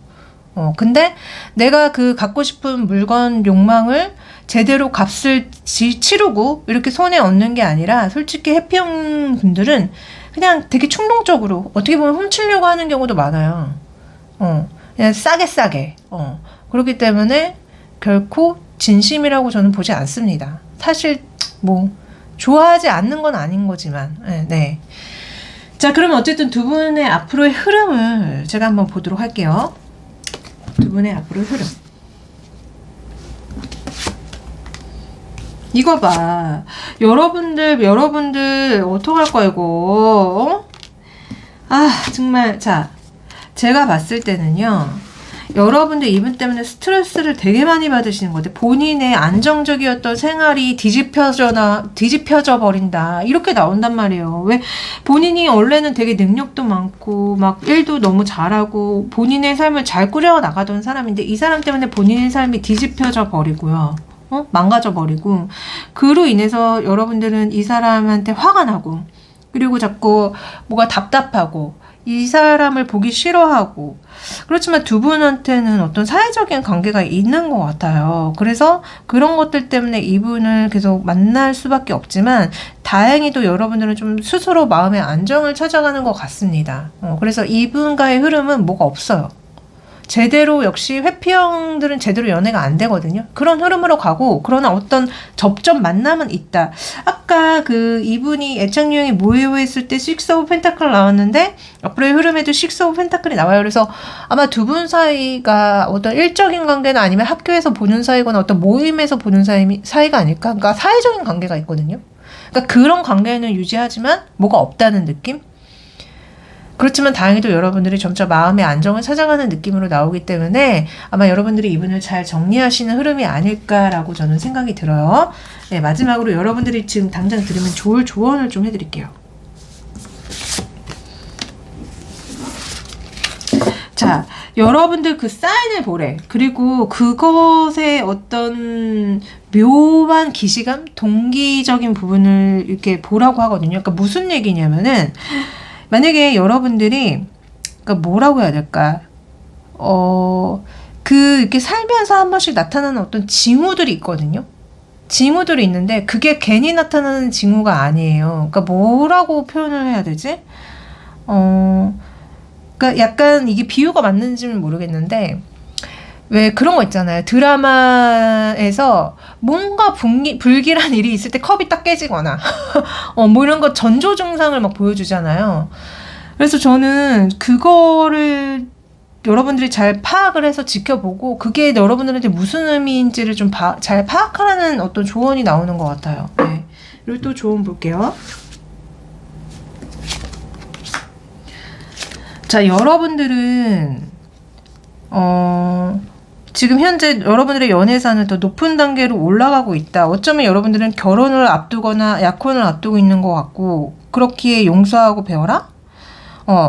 S1: 근데 내가 그 갖고 싶은 물건 욕망을 제대로 값을 치르고 이렇게 손에 얻는 게 아니라, 솔직히 해피형 분들은 그냥 되게 충동적으로 어떻게 보면 훔치려고 하는 경우도 많아요. 그냥 싸게. 그렇기 때문에 결코 진심이라고 저는 보지 않습니다. 사실 뭐 좋아하지 않는 건 아닌 거지만 네. 자, 그러면 어쨌든 두 분의 앞으로의 흐름을 제가 한번 보도록 할게요. 두 분의 앞으로의 흐름. 이거 봐. 여러분들 어떡할 거야 이거. 아, 정말. 자, 제가 봤을 때는요, 여러분들 이분 때문에 스트레스를 되게 많이 받으시는 것 같아요. 본인의 안정적이었던 생활이 뒤집혀져 버린다. 이렇게 나온단 말이에요. 왜? 본인이 원래는 되게 능력도 많고, 막 일도 너무 잘하고, 본인의 삶을 잘 꾸려 나가던 사람인데, 이 사람 때문에 본인의 삶이 뒤집혀져 버리고요. 망가져 버리고, 그로 인해서 여러분들은 이 사람한테 화가 나고, 그리고 자꾸 뭐가 답답하고, 이 사람을 보기 싫어하고, 그렇지만 두 분한테는 어떤 사회적인 관계가 있는 것 같아요. 그래서 그런 것들 때문에 이분을 계속 만날 수밖에 없지만, 다행히도 여러분들은 좀 스스로 마음의 안정을 찾아가는 것 같습니다. 그래서 이분과의 흐름은 뭐가 없어요. 제대로, 역시 회피형들은 제대로 연애가 안 되거든요. 그런 흐름으로 가고, 그러나 어떤 접점 만남은 있다. 아까 그 이분이 애착 유형이 뭐예요 했을 때 식스 오브 펜타클 나왔는데, 앞으로의 흐름에도 식스 오브 펜타클이 나와요. 그래서 아마 두 분 사이가 어떤 일적인 관계나 아니면 학교에서 보는 사이거나 어떤 모임에서 보는 사이가 아닐까? 그러니까 사회적인 관계가 있거든요. 그러니까 그런 관계는 유지하지만 뭐가 없다는 느낌? 그렇지만 다행히도 여러분들이 점차 마음의 안정을 찾아가는 느낌으로 나오기 때문에 아마 여러분들이 이분을 잘 정리하시는 흐름이 아닐까라고 저는 생각이 들어요. 네, 마지막으로 여러분들이 지금 당장 들으면 좋을 조언을 좀 해드릴게요. 자, 여러분들 그 사인을 보래. 그리고 그것의 어떤 묘한 기시감, 동기적인 부분을 이렇게 보라고 하거든요. 그러니까 무슨 얘기냐면은, 만약에 여러분들이, 그러니까 뭐라고 해야 될까? 이렇게 살면서 한 번씩 나타나는 어떤 징후들이 있거든요. 징후들이 있는데, 그게 괜히 나타나는 징후가 아니에요. 그러니까 뭐라고 표현을 해야 되지? 그러니까 약간 이게 비유가 맞는지는 모르겠는데, 왜 그런 거 있잖아요. 드라마에서 뭔가 불길한 일이 있을 때 컵이 딱 깨지거나 뭐 이런 거 전조 증상을 막 보여주잖아요. 그래서 저는 그거를 여러분들이 잘 파악을 해서 지켜보고, 그게 여러분들한테 무슨 의미인지를 좀 잘 파악하라는 어떤 조언이 나오는 것 같아요. 네. 그리고 또 조언 볼게요. 자, 여러분들은 지금 현재 여러분들의 연애사는 더 높은 단계로 올라가고 있다. 어쩌면 여러분들은 결혼을 앞두거나 약혼을 앞두고 있는 것 같고, 그렇기에 용서하고 배워라?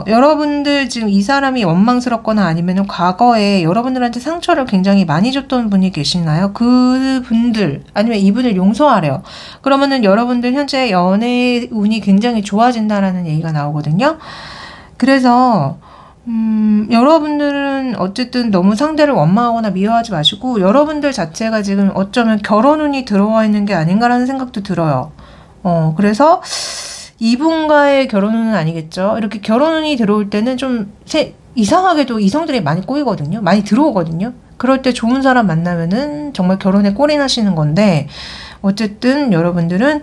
S1: 여러분들 지금 이 사람이 원망스럽거나 아니면 과거에 여러분들한테 상처를 굉장히 많이 줬던 분이 계시나요? 그 분들, 아니면 이분을 용서하래요. 그러면은 여러분들 현재 연애 운이 굉장히 좋아진다라는 얘기가 나오거든요. 그래서 여러분들은 어쨌든 너무 상대를 원망하거나 미워하지 마시고, 여러분들 자체가 지금 어쩌면 결혼운이 들어와 있는 게 아닌가라는 생각도 들어요. 그래서 이분과의 결혼운은 아니겠죠. 이렇게 결혼운이 들어올 때는 좀 이상하게도 이성들이 많이 꼬이거든요. 많이 들어오거든요. 그럴 때 좋은 사람 만나면은 정말 결혼에 꼴이 나시는 건데, 어쨌든 여러분들은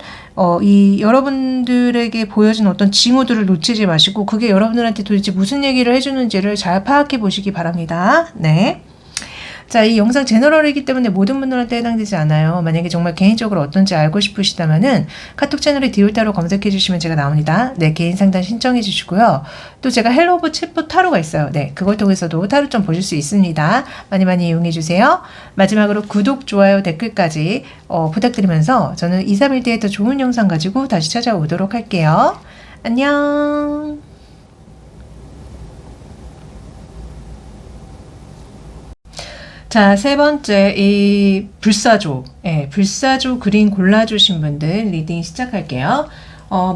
S1: 여러분들에게 보여진 어떤 징후들을 놓치지 마시고, 그게 여러분들한테 도대체 무슨 얘기를 해주는지를 잘 파악해 보시기 바랍니다. 네. 자, 이 영상 제너럴이기 때문에 모든 분들한테 해당되지 않아요. 만약에 정말 개인적으로 어떤지 알고 싶으시다면은 카톡 채널에 디올타로 검색해 주시면 제가 나옵니다. 네, 개인 상담 신청해 주시고요. 또 제가 헬로브 챗봇 타로가 있어요. 네, 그걸 통해서도 타로 좀 보실 수 있습니다. 많이 많이 이용해 주세요. 마지막으로 구독, 좋아요, 댓글까지 부탁드리면서 저는 2, 3일 뒤에 더 좋은 영상 가지고 다시 찾아오도록 할게요. 안녕. 자, 세 번째, 이 불사조. 불사조 그림 골라주신 분들 리딩 시작할게요.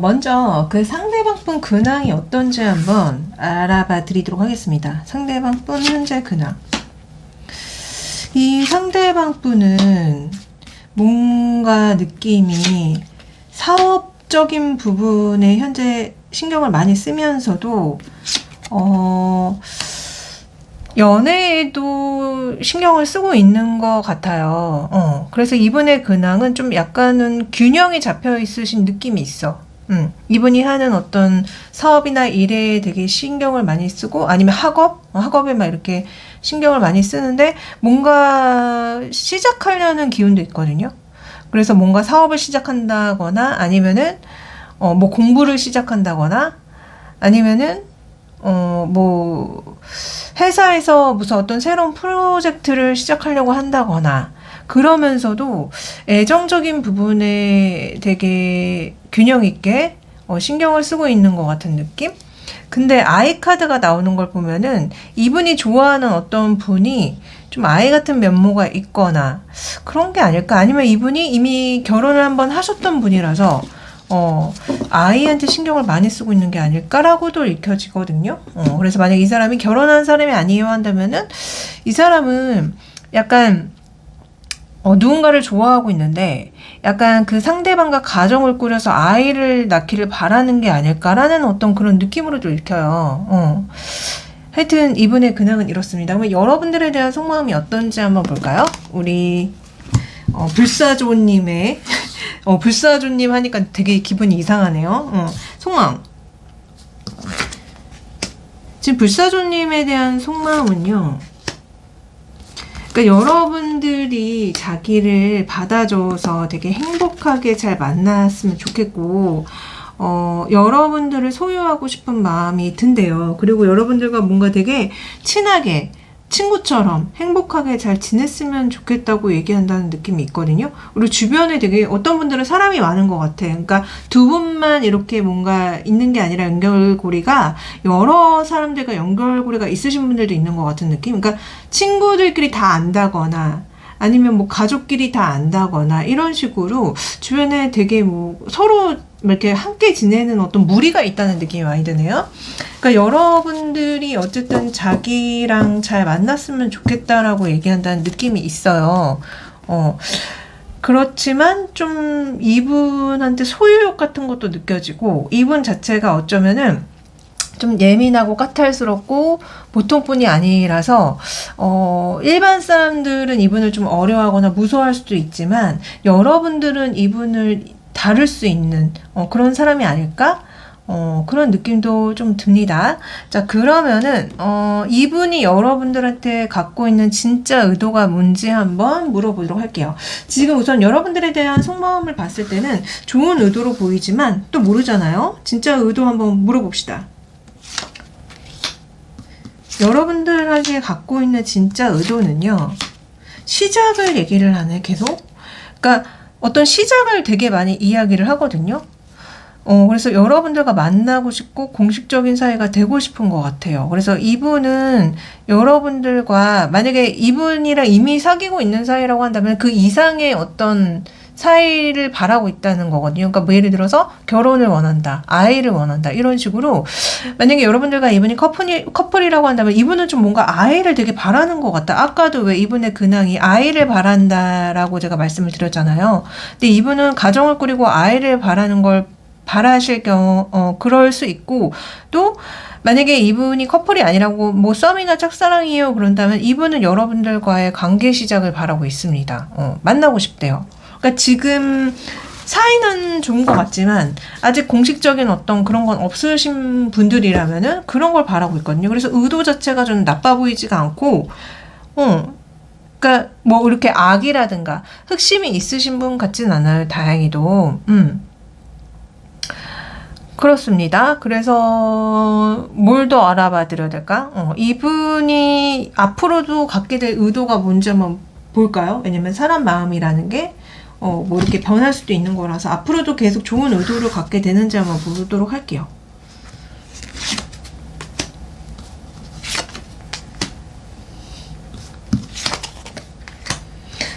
S1: 먼저 그 상대방 분 근황이 어떤지 한번 알아봐 드리도록 하겠습니다. 상대방 분 현재 근황. 이 상대방 분은 뭔가 느낌이 사업적인 부분에 현재 신경을 많이 쓰면서도, 연애에도 신경을 쓰고 있는 것 같아요. 그래서 이분의 근황은 좀 약간은 균형이 잡혀 있으신 느낌이 있어. 이분이 하는 어떤 사업이나 일에 되게 신경을 많이 쓰고, 아니면 학업에 막 이렇게 신경을 많이 쓰는데, 뭔가 시작하려는 기운도 있거든요. 그래서 뭔가 사업을 시작한다거나, 아니면은, 뭐 공부를 시작한다거나, 아니면은, 뭐, 회사에서 무슨 어떤 새로운 프로젝트를 시작하려고 한다거나, 그러면서도 애정적인 부분에 되게 균형 있게 신경을 쓰고 있는 것 같은 느낌? 근데 아이 카드가 나오는 걸 보면은 이분이 좋아하는 어떤 분이 좀 아이 같은 면모가 있거나 그런 게 아닐까? 아니면 이분이 이미 결혼을 한번 하셨던 분이라서 아이한테 신경을 많이 쓰고 있는 게 아닐까라고도 읽혀지거든요. 그래서 만약 이 사람이 결혼한 사람이 아니에요 한다면은 이 사람은 약간 누군가를 좋아하고 있는데 약간 그 상대방과 가정을 꾸려서 아이를 낳기를 바라는 게 아닐까라는 어떤 그런 느낌으로도 읽혀요. 하여튼 이분의 근황은 이렇습니다. 그러면 여러분들에 대한 속마음이 어떤지 한번 볼까요? 우리 불사조님의 불사조님 하니까 되게 기분이 이상하네요. 속마음. 지금 불사조님에 대한 속마음은요. 그러니까 여러분들이 자기를 받아줘서 되게 행복하게 잘 만났으면 좋겠고, 여러분들을 소유하고 싶은 마음이 든대요. 그리고 여러분들과 뭔가 되게 친하게, 친구처럼 행복하게 잘 지냈으면 좋겠다고 얘기한다는 느낌이 있거든요. 그리고 주변에 되게 어떤 분들은 사람이 많은 것 같아. 그러니까 두 분만 이렇게 뭔가 있는 게 아니라 연결고리가 여러 사람들과 연결고리가 있으신 분들도 있는 것 같은 느낌. 그러니까 친구들끼리 다 안다거나 아니면 뭐 가족끼리 다 안다거나 이런 식으로 주변에 되게 뭐 서로 이렇게 함께 지내는 어떤 무리가 있다는 느낌이 많이 드네요. 그러니까 여러분들이 어쨌든 자기랑 잘 만났으면 좋겠다라고 얘기한다는 느낌이 있어요. 그렇지만 좀 이분한테 소유욕 같은 것도 느껴지고 이분 자체가 어쩌면은 좀 예민하고 까탈스럽고 보통 분이 아니라서 일반 사람들은 이분을 좀 어려워하거나 무서워할 수도 있지만 여러분들은 이분을 다룰 수 있는 그런 사람이 아닐까? 그런 느낌도 좀 듭니다. 자, 그러면은 이분이 여러분들한테 갖고 있는 진짜 의도가 뭔지 한번 물어보도록 할게요. 지금 우선 여러분들에 대한 속마음을 봤을 때는 좋은 의도로 보이지만 또 모르잖아요. 진짜 의도 한번 물어봅시다. 여러분들에게 갖고 있는 진짜 의도는요. 시작을 얘기를 하네, 계속. 그러니까 어떤 시작을 되게 많이 이야기를 하거든요. 그래서 여러분들과 만나고 싶고 공식적인 사이가 되고 싶은 것 같아요. 그래서 이분은 여러분들과 만약에 이분이랑 이미 사귀고 있는 사이라고 한다면 그 이상의 어떤 사이를 바라고 있다는 거거든요. 그러니까 뭐 예를 들어서 결혼을 원한다, 아이를 원한다 이런 식으로 만약에 여러분들과 이분이 커플이라고 한다면 이분은 좀 뭔가 아이를 되게 바라는 것 같다. 아까도 왜 이분의 근황이 아이를 바란다라고 제가 말씀을 드렸잖아요. 근데 이분은 가정을 꾸리고 아이를 바라는 걸 바라실 경우 그럴 수 있고 또 만약에 이분이 커플이 아니라고 뭐 썸이나 짝사랑이에요 그런다면 이분은 여러분들과의 관계 시작을 바라고 있습니다. 만나고 싶대요. 그러니까 지금 사이는 좋은 것 같지만 아직 공식적인 어떤 그런 건 없으신 분들이라면은 그런 걸 바라고 있거든요. 그래서 의도 자체가 좀 나빠 보이지가 않고 그러니까 뭐 이렇게 악이라든가 흑심이 있으신 분 같진 않아요. 다행히도. 그렇습니다. 그래서 뭘 더 알아봐 드려야 될까? 이분이 앞으로도 갖게 될 의도가 뭔지 한번 볼까요? 왜냐면 사람 마음이라는 게 뭐 이렇게 변할 수도 있는 거라서 앞으로도 계속 좋은 의도를 갖게 되는지 한번 보도록 할게요.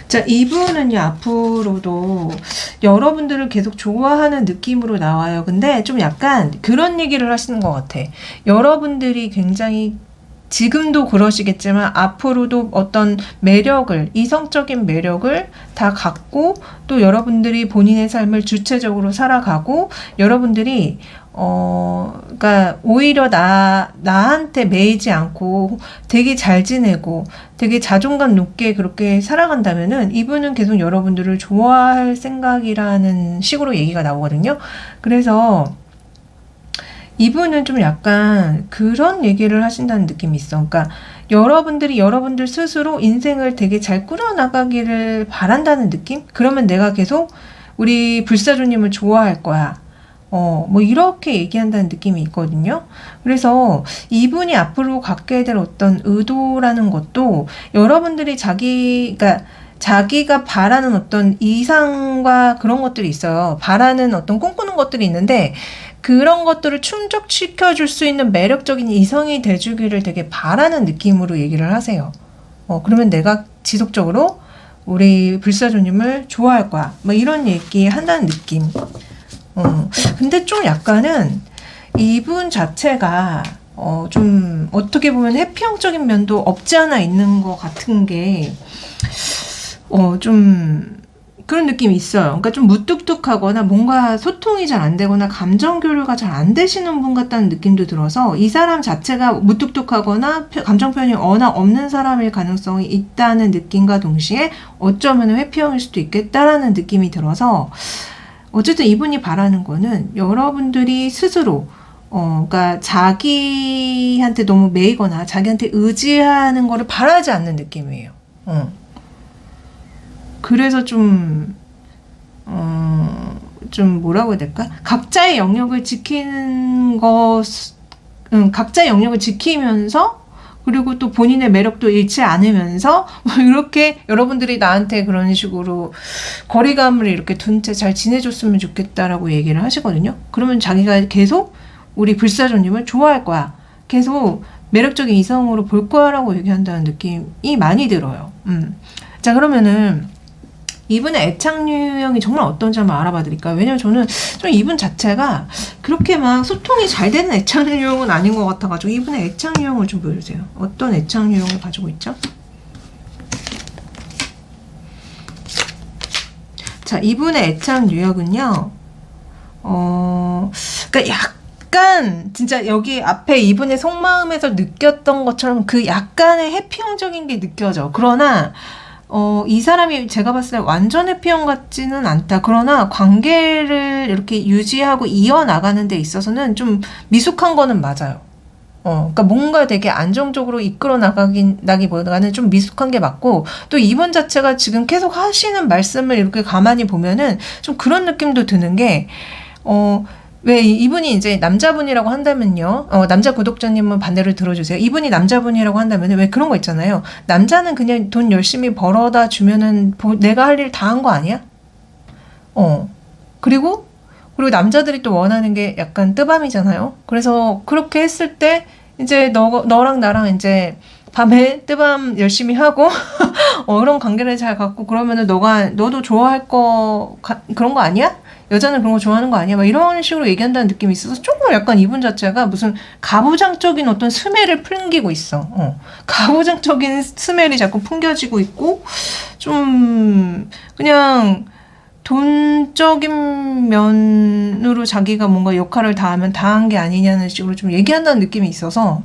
S1: 자, 이분은요, 앞으로도 여러분들을 계속 좋아하는 느낌으로 나와요. 근데 좀 약간 그런 얘기를 하시는 것 같아. 여러분들이 굉장히 지금도 그러시겠지만 앞으로도 어떤 매력을, 이성적인 매력을 다 갖고 또 여러분들이 본인의 삶을 주체적으로 살아가고 여러분들이 그러니까 오히려 나한테 매이지 않고 되게 잘 지내고 되게 자존감 높게 그렇게 살아간다면은 이분은 계속 여러분들을 좋아할 생각이라는 식으로 얘기가 나오거든요. 그래서 이분은 좀 약간 그런 얘기를 하신다는 느낌이 있어. 그러니까 여러분들이 여러분들 스스로 인생을 되게 잘 꾸려나가기를 바란다는 느낌? 그러면 내가 계속 우리 불사조님을 좋아할 거야. 뭐 이렇게 얘기한다는 느낌이 있거든요. 그래서 이분이 앞으로 갖게 될 어떤 의도라는 것도 여러분들이 그러니까 자기가 바라는 어떤 이상과 그런 것들이 있어요. 바라는 어떤 꿈꾸는 것들이 있는데 그런 것들을 충족시켜줄 수 있는 매력적인 이성이 돼주기를 되게 바라는 느낌으로 얘기를 하세요. 그러면 내가 지속적으로 우리 불사조님을 좋아할 거야. 뭐 이런 얘기 한다는 느낌. 근데 좀 약간은 이분 자체가 좀 어떻게 보면 해피형적인 면도 없지 않아 있는 것 같은 게 좀 그런 느낌이 있어요. 그러니까 좀 무뚝뚝하거나 뭔가 소통이 잘 안 되거나 감정 교류가 잘 안 되시는 분 같다는 느낌도 들어서 이 사람 자체가 무뚝뚝하거나 감정 표현이 워낙 없는 사람일 가능성이 있다는 느낌과 동시에 어쩌면 회피형일 수도 있겠다라는 느낌이 들어서 어쨌든 이분이 바라는 거는 여러분들이 스스로 그러니까 자기한테 너무 매이거나 자기한테 의지하는 거를 바라지 않는 느낌이에요. 그래서 좀 뭐라고 해야 될까? 각자의 영역을 지키는 각자의 영역을 지키면서 그리고 또 본인의 매력도 잃지 않으면서 뭐 이렇게 여러분들이 나한테 그런 식으로 거리감을 이렇게 둔 채 잘 지내줬으면 좋겠다라고 얘기를 하시거든요. 그러면 자기가 계속 우리 불사조님을 좋아할 거야. 계속 매력적인 이성으로 볼 거야라고 얘기한다는 느낌이 많이 들어요. 자, 그러면은 이분의 애착 유형이 정말 어떤지 한번 알아봐 드릴까요? 왜냐면 저는 좀 이분 자체가 그렇게 막 소통이 잘 되는 애착 유형은 아닌 것 같아가지고 이분의 애착 유형을 좀 보여주세요. 어떤 애착 유형을 가지고 있죠? 자, 이분의 애착 유형은요. 그러니까 약간 진짜 여기 앞에 이분의 속마음에서 느꼈던 것처럼 그 약간의 해피형적인 게 느껴져. 그러나 이 사람이 제가 봤을 때 완전 해피형 같지는 않다. 그러나 관계를 이렇게 유지하고 이어나가는 데 있어서는 좀 미숙한 거는 맞아요. 그러니까 뭔가 되게 안정적으로 이끌어 나가기보다는 좀 미숙한 게 맞고, 또 이분 자체가 지금 계속 하시는 말씀을 이렇게 가만히 보면은 좀 그런 느낌도 드는 게, 왜 이분이 이제 남자분이라고 한다면요. 남자 구독자님은 반대로 들어주세요. 이분이 남자분이라고 한다면 왜 그런 거 있잖아요. 남자는 그냥 돈 열심히 벌어다 주면은 내가 할 일 다 한 거 아니야? 그리고 남자들이 또 원하는 게 약간 뜨밤이잖아요. 그래서 그렇게 했을 때 이제 너랑 나랑 이제 밤에 뜨밤 열심히 하고 그런 관계를 잘 갖고 그러면은 너도 좋아할 그런 거 아니야? 여자는 그런 거 좋아하는 거 아니야? 막 이런 식으로 얘기한다는 느낌이 있어서 조금 약간 이분 자체가 무슨 가부장적인 어떤 스멜을 풍기고 있어. 가부장적인 스멜이 자꾸 풍겨지고 있고 좀 그냥 돈적인 면으로 자기가 뭔가 역할을 다하면 다한 게 아니냐는 식으로 좀 얘기한다는 느낌이 있어서,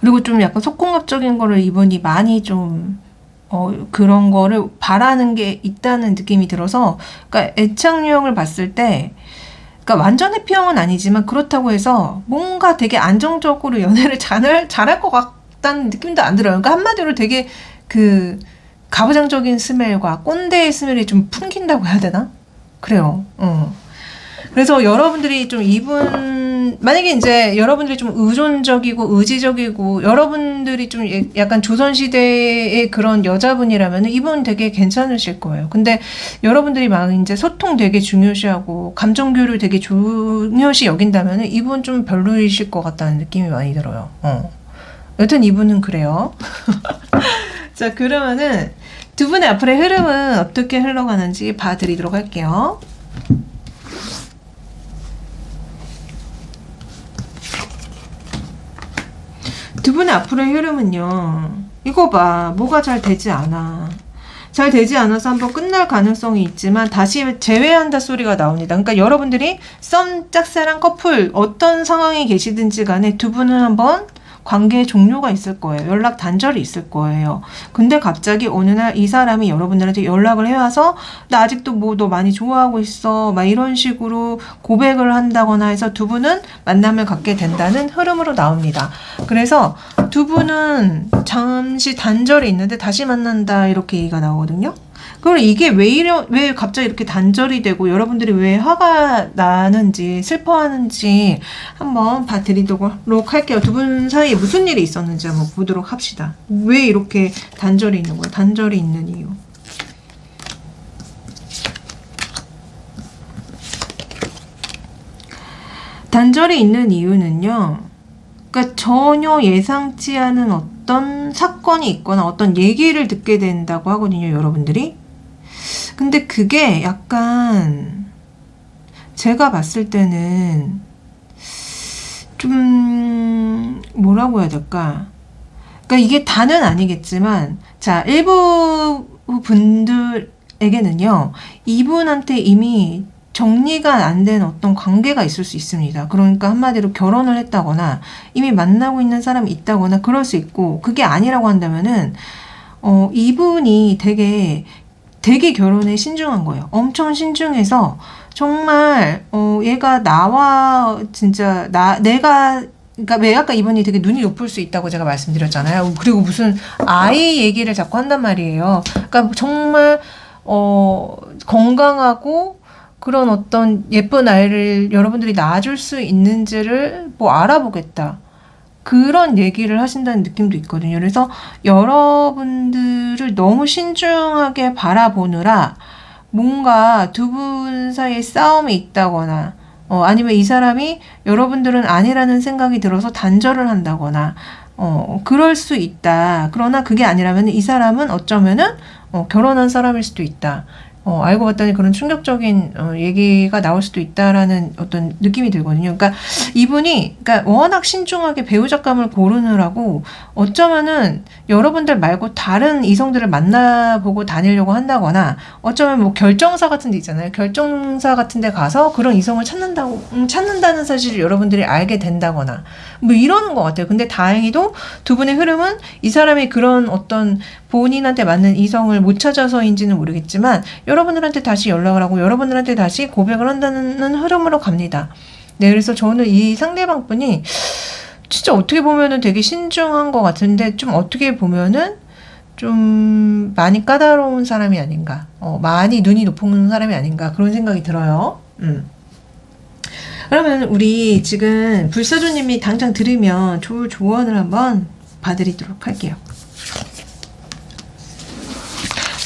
S1: 그리고 좀 약간 속공합적인 거를 이분이 많이 좀 그런 거를 바라는 게 있다는 느낌이 들어서, 그러니까 애착 유형을 봤을 때, 그러니까 완전 해피형은 아니지만 그렇다고 해서 뭔가 되게 안정적으로 연애를 잘할 것 같다는 느낌도 안 들어요. 그러니까 한마디로 되게 그 가부장적인 스멜과 꼰대의 스멜이 좀 풍긴다고 해야 되나? 그래요. 그래서 여러분들이 좀 만약에 이제 여러분들이 좀 의존적이고 의지적이고 여러분들이 좀 약간 조선시대의 그런 여자분이라면 이분 되게 괜찮으실 거예요. 근데 여러분들이 막 이제 소통 되게 중요시하고 감정 교류 되게 중요시 여긴다면 이분 좀 별로이실 것 같다는 느낌이 많이 들어요. 여튼 이분은 그래요. 자, 그러면은 두 분의 앞으로의 흐름은 어떻게 흘러가는지 봐드리도록 할게요. 두 분의 앞으로의 흐름은요. 이거 봐. 뭐가 잘 되지 않아. 잘 되지 않아서 한번 끝날 가능성이 있지만 다시 재회한다 소리가 나옵니다. 그러니까 여러분들이 썸, 짝사랑, 커플 어떤 상황에 계시든지 간에 두 분은 한번 관계 종료가 있을 거예요. 연락 단절이 있을 거예요. 근데 갑자기 어느 날 이 사람이 여러분들한테 연락을 해와서 나 아직도 뭐 너 많이 좋아하고 있어 막 이런 식으로 고백을 한다거나 해서 두 분은 만남을 갖게 된다는 흐름으로 나옵니다. 그래서 두 분은 잠시 단절이 있는데 다시 만난다 이렇게 얘기가 나오거든요. 그럼 이게 왜 갑자기 이렇게 단절이 되고 여러분들이 왜 화가 나는지 슬퍼하는지 한번 봐드리도록 할게요. 두 분 사이에 무슨 일이 있었는지 한번 보도록 합시다. 왜 이렇게 단절이 있는 거예요? 단절이 있는 이유. 단절이 있는 이유는요. 그러니까 전혀 예상치 않은 어떤 사건이 있거나 어떤 얘기를 듣게 된다고 하거든요, 여러분들이. 근데 그게 약간 제가 봤을 때는 좀 뭐라고 해야 될까? 그러니까 이게 다는 아니겠지만 자, 일부 분들에게는요. 이분한테 이미 정리가 안 된 어떤 관계가 있을 수 있습니다. 그러니까 한마디로 결혼을 했다거나 이미 만나고 있는 사람이 있다거나 그럴 수 있고 그게 아니라고 한다면은 이분이 되게 결혼에 신중한 거예요. 엄청 신중해서 정말 얘가 나와 진짜 그러니까 왜 아까 이분이 되게 눈이 높을 수 있다고 제가 말씀드렸잖아요. 그리고 무슨 아이 얘기를 자꾸 한단 말이에요. 그러니까 정말 건강하고 그런 어떤 예쁜 아이를 여러분들이 낳아줄 수 있는지를 뭐 알아보겠다. 그런 얘기를 하신다는 느낌도 있거든요. 그래서 여러분들을 너무 신중하게 바라보느라 뭔가 두 분 사이에 싸움이 있다거나 아니면 이 사람이 여러분들은 아니라는 생각이 들어서 단절을 한다거나 그럴 수 있다. 그러나 그게 아니라면 이 사람은 어쩌면은 결혼한 사람일 수도 있다. 알고 봤더니 그런 충격적인 얘기가 나올 수도 있다라는 어떤 느낌이 들거든요. 그러니까 이분이 워낙 신중하게 배우자감을 고르느라고 어쩌면은 여러분들 말고 다른 이성들을 만나보고 다니려고 한다거나 어쩌면 뭐 결정사 같은 데 있잖아요. 결정사 같은 데 가서 그런 이성을 찾는다는 사실을 여러분들이 알게 된다거나 뭐 이러는 것 같아요. 근데 다행히도 두 분의 흐름은 이 사람이 그런 어떤 본인한테 맞는 이성을 못 찾아서인지는 모르겠지만 여러분들한테 다시 연락을 하고 여러분들한테 다시 고백을 한다는 흐름으로 갑니다. 네, 그래서 저는 이 상대방 분이 진짜 어떻게 보면은 되게 신중한 것 같은데 좀 어떻게 보면은 좀 많이 까다로운 사람이 아닌가, 많이 눈이 높은 사람이 아닌가 그런 생각이 들어요. 그러면 우리 지금 불사조님이 당장 들으면 좋을 조언을 한번 봐드리도록 할게요.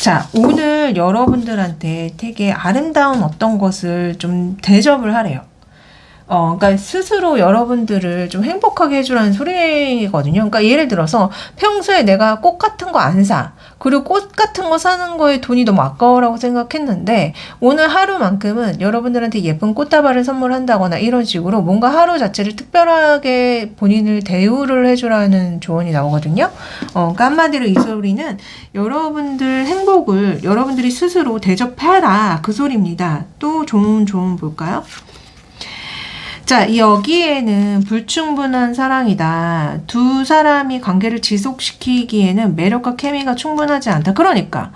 S1: 자, 오늘 여러분들한테 되게 아름다운 어떤 것을 좀 대접을 하래요. 그러니까 스스로 여러분들을 좀 행복하게 해주라는 소리거든요. 그러니까 예를 들어서 평소에 내가 꽃 같은 거 안 사. 그리고 꽃 같은 거 사는 거에 돈이 너무 아까워라고 생각했는데 오늘 하루만큼은 여러분들한테 예쁜 꽃다발을 선물한다거나 이런 식으로 뭔가 하루 자체를 특별하게 본인을 대우를 해주라는 조언이 나오거든요. 그러니까 한마디로 이 소리는 여러분들 행복을 여러분들이 스스로 대접해라 그 소리입니다. 또 좋은 조언 볼까요? 자, 여기에는 불충분한 사랑이다. 두 사람이 관계를 지속시키기에는 매력과 케미가 충분하지 않다. 그러니까.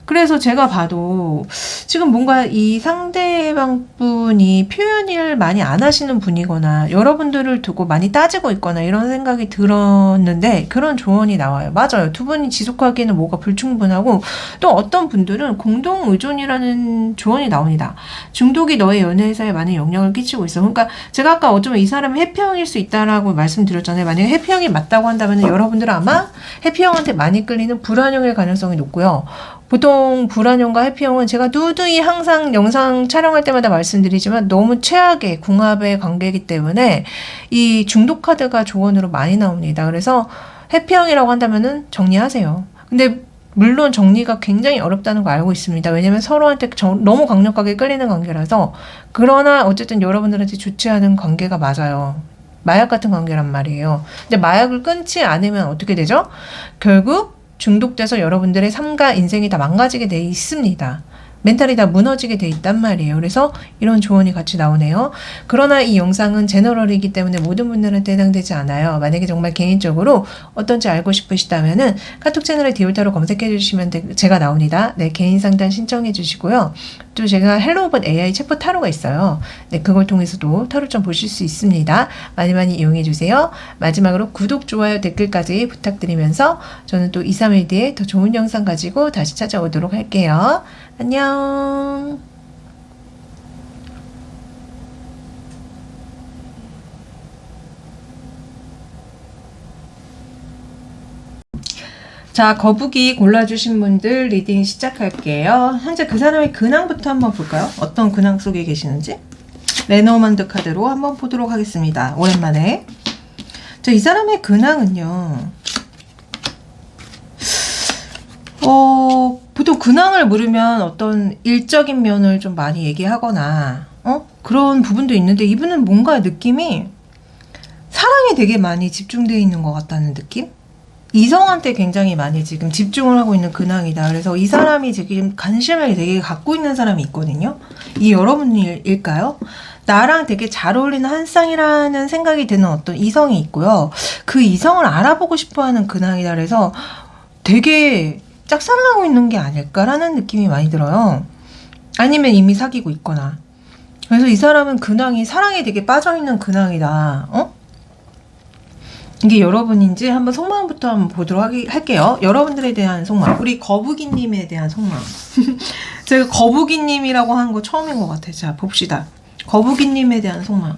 S1: 그래서 제가 봐도 지금 뭔가 이 상대방 분이 표현을 많이 안 하시는 분이거나 여러분들을 두고 많이 따지고 있거나 이런 생각이 들었는데 그런 조언이 나와요. 맞아요. 두 분이 지속하기에는 뭐가 불충분하고 또 어떤 분들은 공동 의존이라는 조언이 나옵니다. 중독이 너의 연애사에 많은 영향을 끼치고 있어. 그러니까 제가 아까 어쩌면 이 사람이 해피형일 수 있다라고 말씀드렸잖아요. 만약에 해피형이 맞다고 한다면 여러분들은 아마 해피형한테 많이 끌리는 불안형일 가능성이 높고요. 보통 불안형과 해피형은 제가 누누이 항상 영상 촬영할 때마다 말씀드리지만 너무 최악의 궁합의 관계이기 때문에 이 중독 카드가 조언으로 많이 나옵니다. 그래서 해피형이라고 한다면은 정리하세요. 근데 물론 정리가 굉장히 어렵다는 거 알고 있습니다. 왜냐면 서로한테 너무 강력하게 끌리는 관계라서. 그러나 어쨌든 여러분들한테 좋지 않은 관계가 맞아요. 마약 같은 관계란 말이에요. 근데 마약을 끊지 않으면 어떻게 되죠? 결국 중독돼서 여러분들의 삶과 인생이 다 망가지게 돼 있습니다. 멘탈이 다 무너지게 돼 있단 말이에요. 그래서 이런 조언이 같이 나오네요. 그러나 이 영상은 제너럴이기 때문에 모든 분들한테 해당되지 않아요. 만약에 정말 개인적으로 어떤지 알고 싶으시다면은 카톡 채널에 디올타로 검색해 주시면 제가 나옵니다. 네, 개인 상담 신청해 주시고요. 또 제가 헬로우봇 AI 챗봇 타로가 있어요. 네, 그걸 통해서도 타로 좀 보실 수 있습니다. 많이 많이 이용해 주세요. 마지막으로 구독, 좋아요, 댓글까지 부탁드리면서 저는 또 2, 3일 뒤에 더 좋은 영상 가지고 다시 찾아오도록 할게요. 안녕. 자, 거북이 골라주신 분들 리딩 시작할게요. 현재 그 사람의 근황부터 한번 볼까요? 어떤 근황 속에 계시는지. 레노먼드 카드로 한번 보도록 하겠습니다. 오랜만에. 자, 이 사람의 근황은요. 보통 근황을 물으면 어떤 일적인 면을 좀 많이 얘기하거나, 그런 부분도 있는데 이분은 뭔가 느낌이 사랑에 되게 많이 집중되어 있는 것 같다는 느낌? 이성한테 굉장히 많이 지금 집중을 하고 있는 근황이다. 그래서 이 사람이 지금 관심을 되게 갖고 있는 사람이 있거든요. 이 여러분일까요? 나랑 되게 잘 어울리는 한 쌍이라는 생각이 드는 어떤 이성이 있고요. 그 이성을 알아보고 싶어하는 근황이다. 그래서 되게 짝사랑하고 있는 게 아닐까라는 느낌이 많이 들어요. 아니면 이미 사귀고 있거나. 그래서 이 사람은 근황이 사랑에 되게 빠져있는 근황이다. 이게 여러분인지 한번 속마음부터 한번 보도록 할게요. 여러분들에 대한 속마음. 우리 거북이님에 대한 속마음. 제가 거북이님이라고 한 거 처음인 것 같아요. 자, 봅시다. 거북이님에 대한 속마음.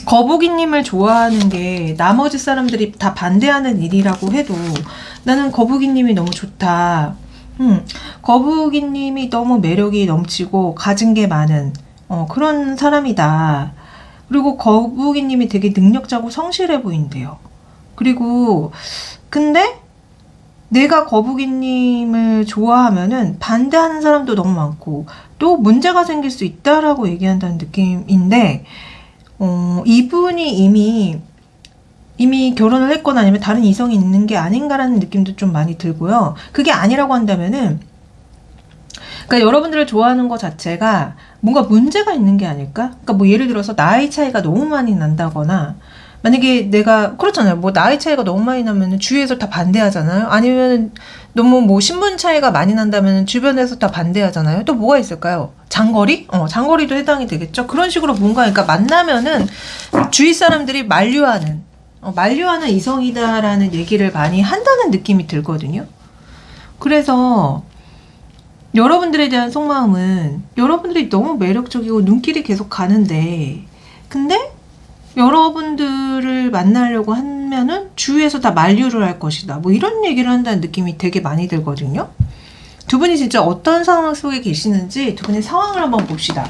S1: 거북이님을 좋아하는 게 나머지 사람들이 다 반대하는 일이라고 해도 나는 거북이님이 너무 좋다. 거북이님이 너무 매력이 넘치고 가진 게 많은 그런 사람이다. 그리고 거북이님이 되게 능력자고 성실해 보인대요. 그리고 근데 내가 거북이님을 좋아하면은 반대하는 사람도 너무 많고 또 문제가 생길 수 있다라고 얘기한다는 느낌인데 이분이 이미 결혼을 했거나 아니면 다른 이성이 있는 게 아닌가라는 느낌도 좀 많이 들고요. 그게 아니라고 한다면은 그러니까 여러분들을 좋아하는 것 자체가 뭔가 문제가 있는 게 아닐까? 그러니까 뭐 예를 들어서 나이 차이가 너무 많이 난다거나 만약에 내가 그렇잖아요. 뭐 나이 차이가 너무 많이 나면 주위에서 다 반대하잖아요. 아니면 너무 뭐 신분 차이가 많이 난다면 주변에서 다 반대하잖아요. 또 뭐가 있을까요? 장거리? 장거리도 해당이 되겠죠. 그런 식으로 뭔가 그러니까 만나면은 주위 사람들이 만류하는 이성이다라는 얘기를 많이 한다는 느낌이 들거든요. 그래서 여러분들에 대한 속마음은 여러분들이 너무 매력적이고 눈길이 계속 가는데 근데 여러분들을 만나려고 하면은 주위에서 다 만류를 할 것이다. 뭐 이런 얘기를 한다는 느낌이 되게 많이 들거든요. 두 분이 진짜 어떤 상황 속에 계시는지 두 분의 상황을 한번 봅시다.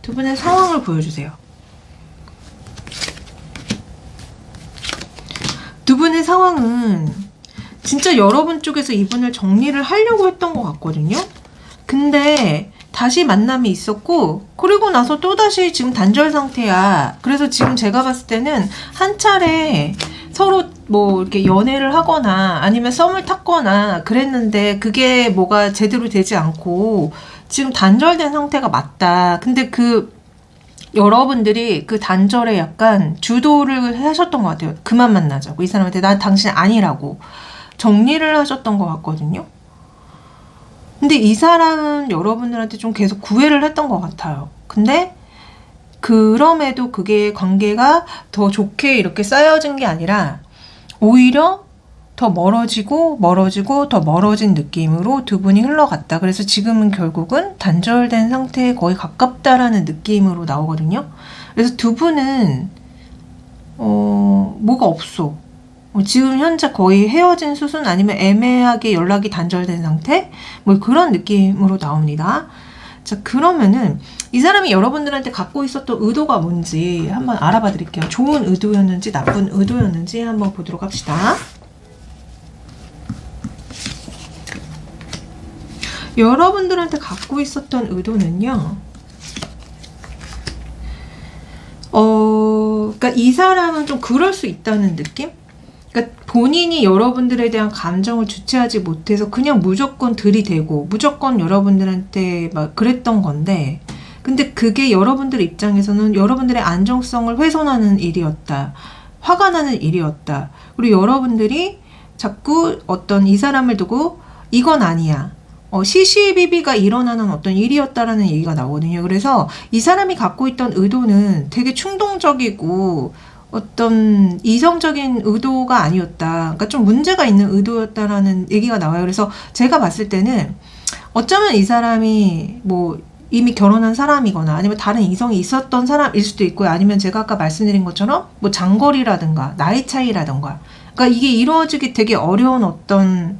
S1: 두 분의 상황을 보여주세요. 두 분의 상황은 진짜 여러분 쪽에서 이분을 정리를 하려고 했던 것 같거든요. 근데 다시 만남이 있었고 그리고 나서 또다시 지금 단절 상태야. 그래서 지금 제가 봤을 때는 한 차례 서로 뭐 이렇게 연애를 하거나 아니면 썸을 탔거나 그랬는데 그게 뭐가 제대로 되지 않고 지금 단절된 상태가 맞다. 근데 여러분들이 그 단절에 약간 주도를 하셨던 것 같아요. 그만 만나자고. 이 사람한테 난 당신 아니라고 정리를 하셨던 것 같거든요. 근데 이 사람은 여러분들한테 좀 계속 구애를 했던 것 같아요. 근데 그럼에도 그게 관계가 더 좋게 이렇게 쌓여진 게 아니라 오히려 더 멀어지고 더 멀어진 느낌으로 두 분이 흘러갔다. 그래서 지금은 결국은 단절된 상태에 거의 가깝다라는 느낌으로 나오거든요. 그래서 두 분은 뭐가 없어. 지금 현재 거의 헤어진 수순 아니면 애매하게 연락이 단절된 상태? 뭐 그런 느낌으로 나옵니다. 자, 그러면은 이 사람이 여러분들한테 갖고 있었던 의도가 뭔지 한번 알아봐 드릴게요. 좋은 의도였는지 나쁜 의도였는지 한번 보도록 합시다. 여러분들한테 갖고 있었던 의도는요. 그러니까 이 사람은 좀 그럴 수 있다는 느낌? 그러니까 본인이 여러분들에 대한 감정을 주체하지 못해서 그냥 무조건 들이대고 무조건 여러분들한테 막 그랬던 건데, 근데 그게 여러분들 입장에서는 여러분들의 안정성을 훼손하는 일이었다. 화가 나는 일이었다. 그리고 여러분들이 자꾸 어떤 이 사람을 두고 이건 아니야. 시시비비가 일어나는 어떤 일이었다라는 얘기가 나오거든요. 그래서 이 사람이 갖고 있던 의도는 되게 충동적이고 어떤 이성적인 의도가 아니었다. 그러니까 좀 문제가 있는 의도였다라는 얘기가 나와요. 그래서 제가 봤을 때는 어쩌면 이 사람이 뭐 이미 결혼한 사람이거나 아니면 다른 이성이 있었던 사람일 수도 있고요. 아니면 제가 아까 말씀드린 것처럼 뭐 장거리라든가 나이 차이라든가, 그러니까 이게 이루어지기 되게 어려운 어떤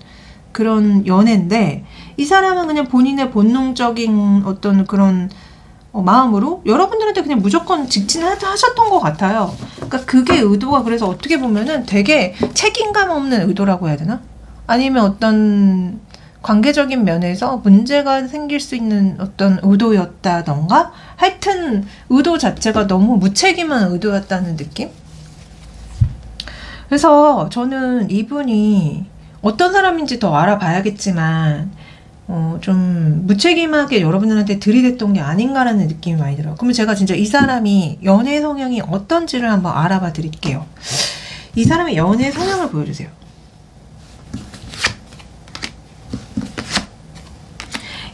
S1: 그런 연애인데, 이 사람은 그냥 본인의 본능적인 어떤 그런 마음으로 여러분들한테 그냥 무조건 직진하셨던 것 같아요. 그러니까 그게 의도가, 그래서 어떻게 보면은 되게 책임감 없는 의도라고 해야 되나? 아니면 어떤 관계적인 면에서 문제가 생길 수 있는 어떤 의도였다던가, 하여튼 의도 자체가 너무 무책임한 의도였다는 느낌? 그래서 저는 이분이 어떤 사람인지 더 알아봐야겠지만 좀 무책임하게 여러분들한테 들이댔던 게 아닌가라는 느낌이 많이 들어요. 그러면 제가 진짜 이 사람이 연애 성향이 어떤지를 한번 알아봐 드릴게요. 이 사람의 연애 성향을 보여주세요.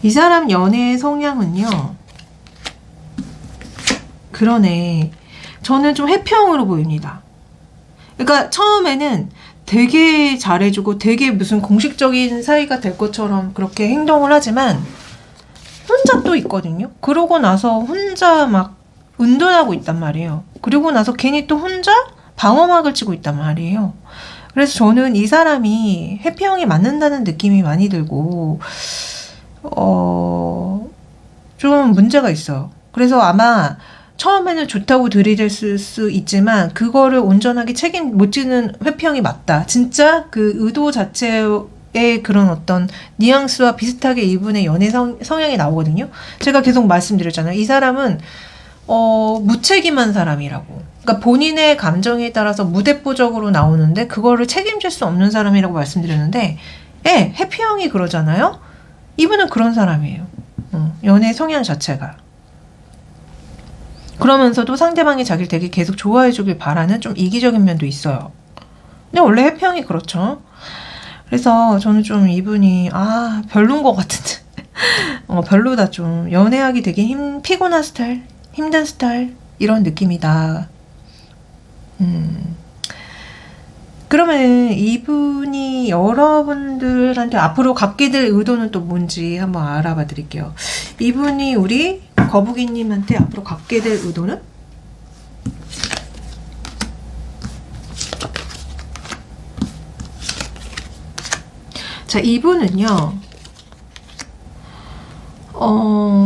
S1: 이 사람 연애 성향은요, 그러네, 저는 좀 해평으로 보입니다. 그러니까 처음에는 되게 잘해주고 되게 무슨 공식적인 사이가 될 것처럼 그렇게 행동을 하지만 혼자 또 있거든요. 그러고 나서 혼자 막 은둔하고 있단 말이에요. 그리고 나서 괜히 또 혼자 방어막을 치고 있단 말이에요. 그래서 저는 이 사람이 해피형이 맞는다는 느낌이 많이 들고 좀 문제가 있어요. 그래서 아마 처음에는 좋다고 들이댈 수 있지만 그거를 온전하게 책임 못 지는 회피형이 맞다. 진짜 그 의도 자체의 그런 어떤 뉘앙스와 비슷하게 이분의 연애 성향이 나오거든요. 제가 계속 말씀드렸잖아요. 이 사람은 무책임한 사람이라고. 그러니까 본인의 감정에 따라서 무대뽀적으로 나오는데 그거를 책임질 수 없는 사람이라고 말씀드렸는데, 해피형이 그러잖아요. 이분은 그런 사람이에요. 연애 성향 자체가. 그러면서도 상대방이 자기를 되게 계속 좋아해주길 바라는 좀 이기적인 면도 있어요. 근데 원래 해평이 그렇죠. 그래서 저는 좀 이분이 별론 것 같은데 별로다. 좀 연애하기 되게 피곤한 스타일, 힘든 스타일, 이런 느낌이다. 그러면 이분이 여러분들한테 앞으로 갖게 될 의도는 또 뭔지 한번 알아봐 드릴게요. 이분이 우리 거북이님한테 앞으로 갖게 될 의도는? 자, 이분은요,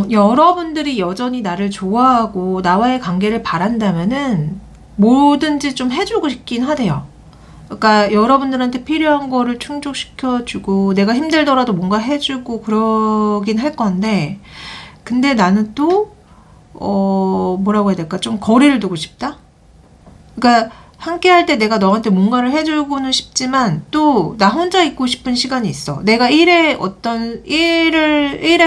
S1: 여러분들이 여전히 나를 좋아하고 나와의 관계를 바란다면은 뭐든지 좀 해주고 싶긴 하대요. 그러니까 여러분들한테 필요한 거를 충족시켜주고 내가 힘들더라도 뭔가 해주고 그러긴 할 건데, 근데 나는 또 뭐라고 해야 될까, 좀 거리를 두고 싶다. 그러니까 함께 할 때 내가 너한테 뭔가를 해주고는 싶지만 또 나 혼자 있고 싶은 시간이 있어. 내가 일에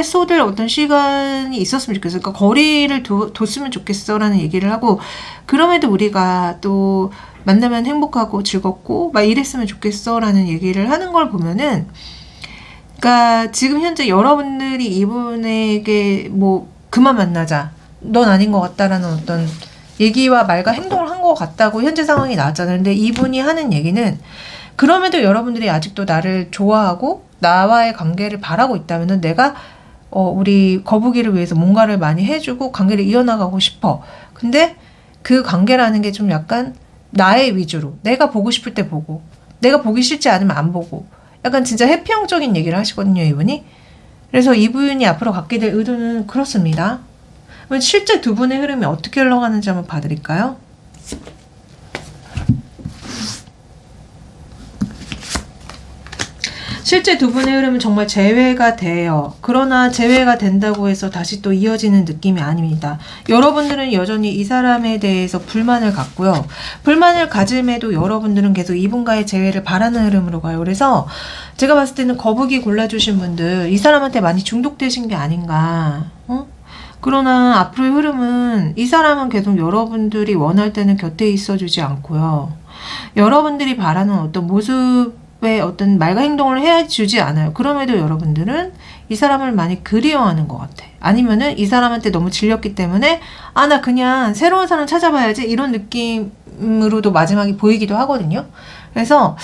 S1: 쏟을 어떤 시간이 있었으면 좋겠어. 그러니까 거리를 뒀으면 좋겠어라는 얘기를 하고, 그럼에도 우리가 또 만나면 행복하고 즐겁고 막 이랬으면 좋겠어라는 얘기를 하는 걸 보면은, 그러니까 지금 현재 여러분들이 이분에게 뭐 그만 만나자, 넌 아닌 것 같다라는 어떤 얘기와 말과 행동을 한 것 같다고 현재 상황이 나왔잖아요. 근데 이분이 하는 얘기는, 그럼에도 여러분들이 아직도 나를 좋아하고 나와의 관계를 바라고 있다면은 내가 우리 거북이를 위해서 뭔가를 많이 해주고 관계를 이어나가고 싶어. 근데 그 관계라는 게 좀 약간 나의 위주로, 내가 보고 싶을 때 보고 내가 보기 싫지 않으면 안 보고, 약간 진짜 해피형적인 얘기를 하시거든요, 이분이. 그래서 이분이 앞으로 갖게 될 의도는 그렇습니다. 실제 두 분의 흐름이 어떻게 흘러가는지 한번 봐드릴까요? 실제 두 분의 흐름은 정말 재회가 돼요. 그러나 재회가 된다고 해서 다시 또 이어지는 느낌이 아닙니다. 여러분들은 여전히 이 사람에 대해서 불만을 갖고요. 불만을 가짐에도 여러분들은 계속 이분과의 재회를 바라는 흐름으로 가요. 그래서 제가 봤을 때는 거북이 골라주신 분들 이 사람한테 많이 중독되신 게 아닌가. 그러나 앞으로의 흐름은 이 사람은 계속 여러분들이 원할 때는 곁에 있어주지 않고요. 여러분들이 바라는 어떤 모습의 어떤 말과 행동을 해주지 않아요. 그럼에도 여러분들은 이 사람을 많이 그리워하는 것 같아. 아니면은 이 사람한테 너무 질렸기 때문에 아, 나 그냥 새로운 사람 찾아봐야지 이런 느낌으로도 마지막에 보이기도 하거든요. 그래서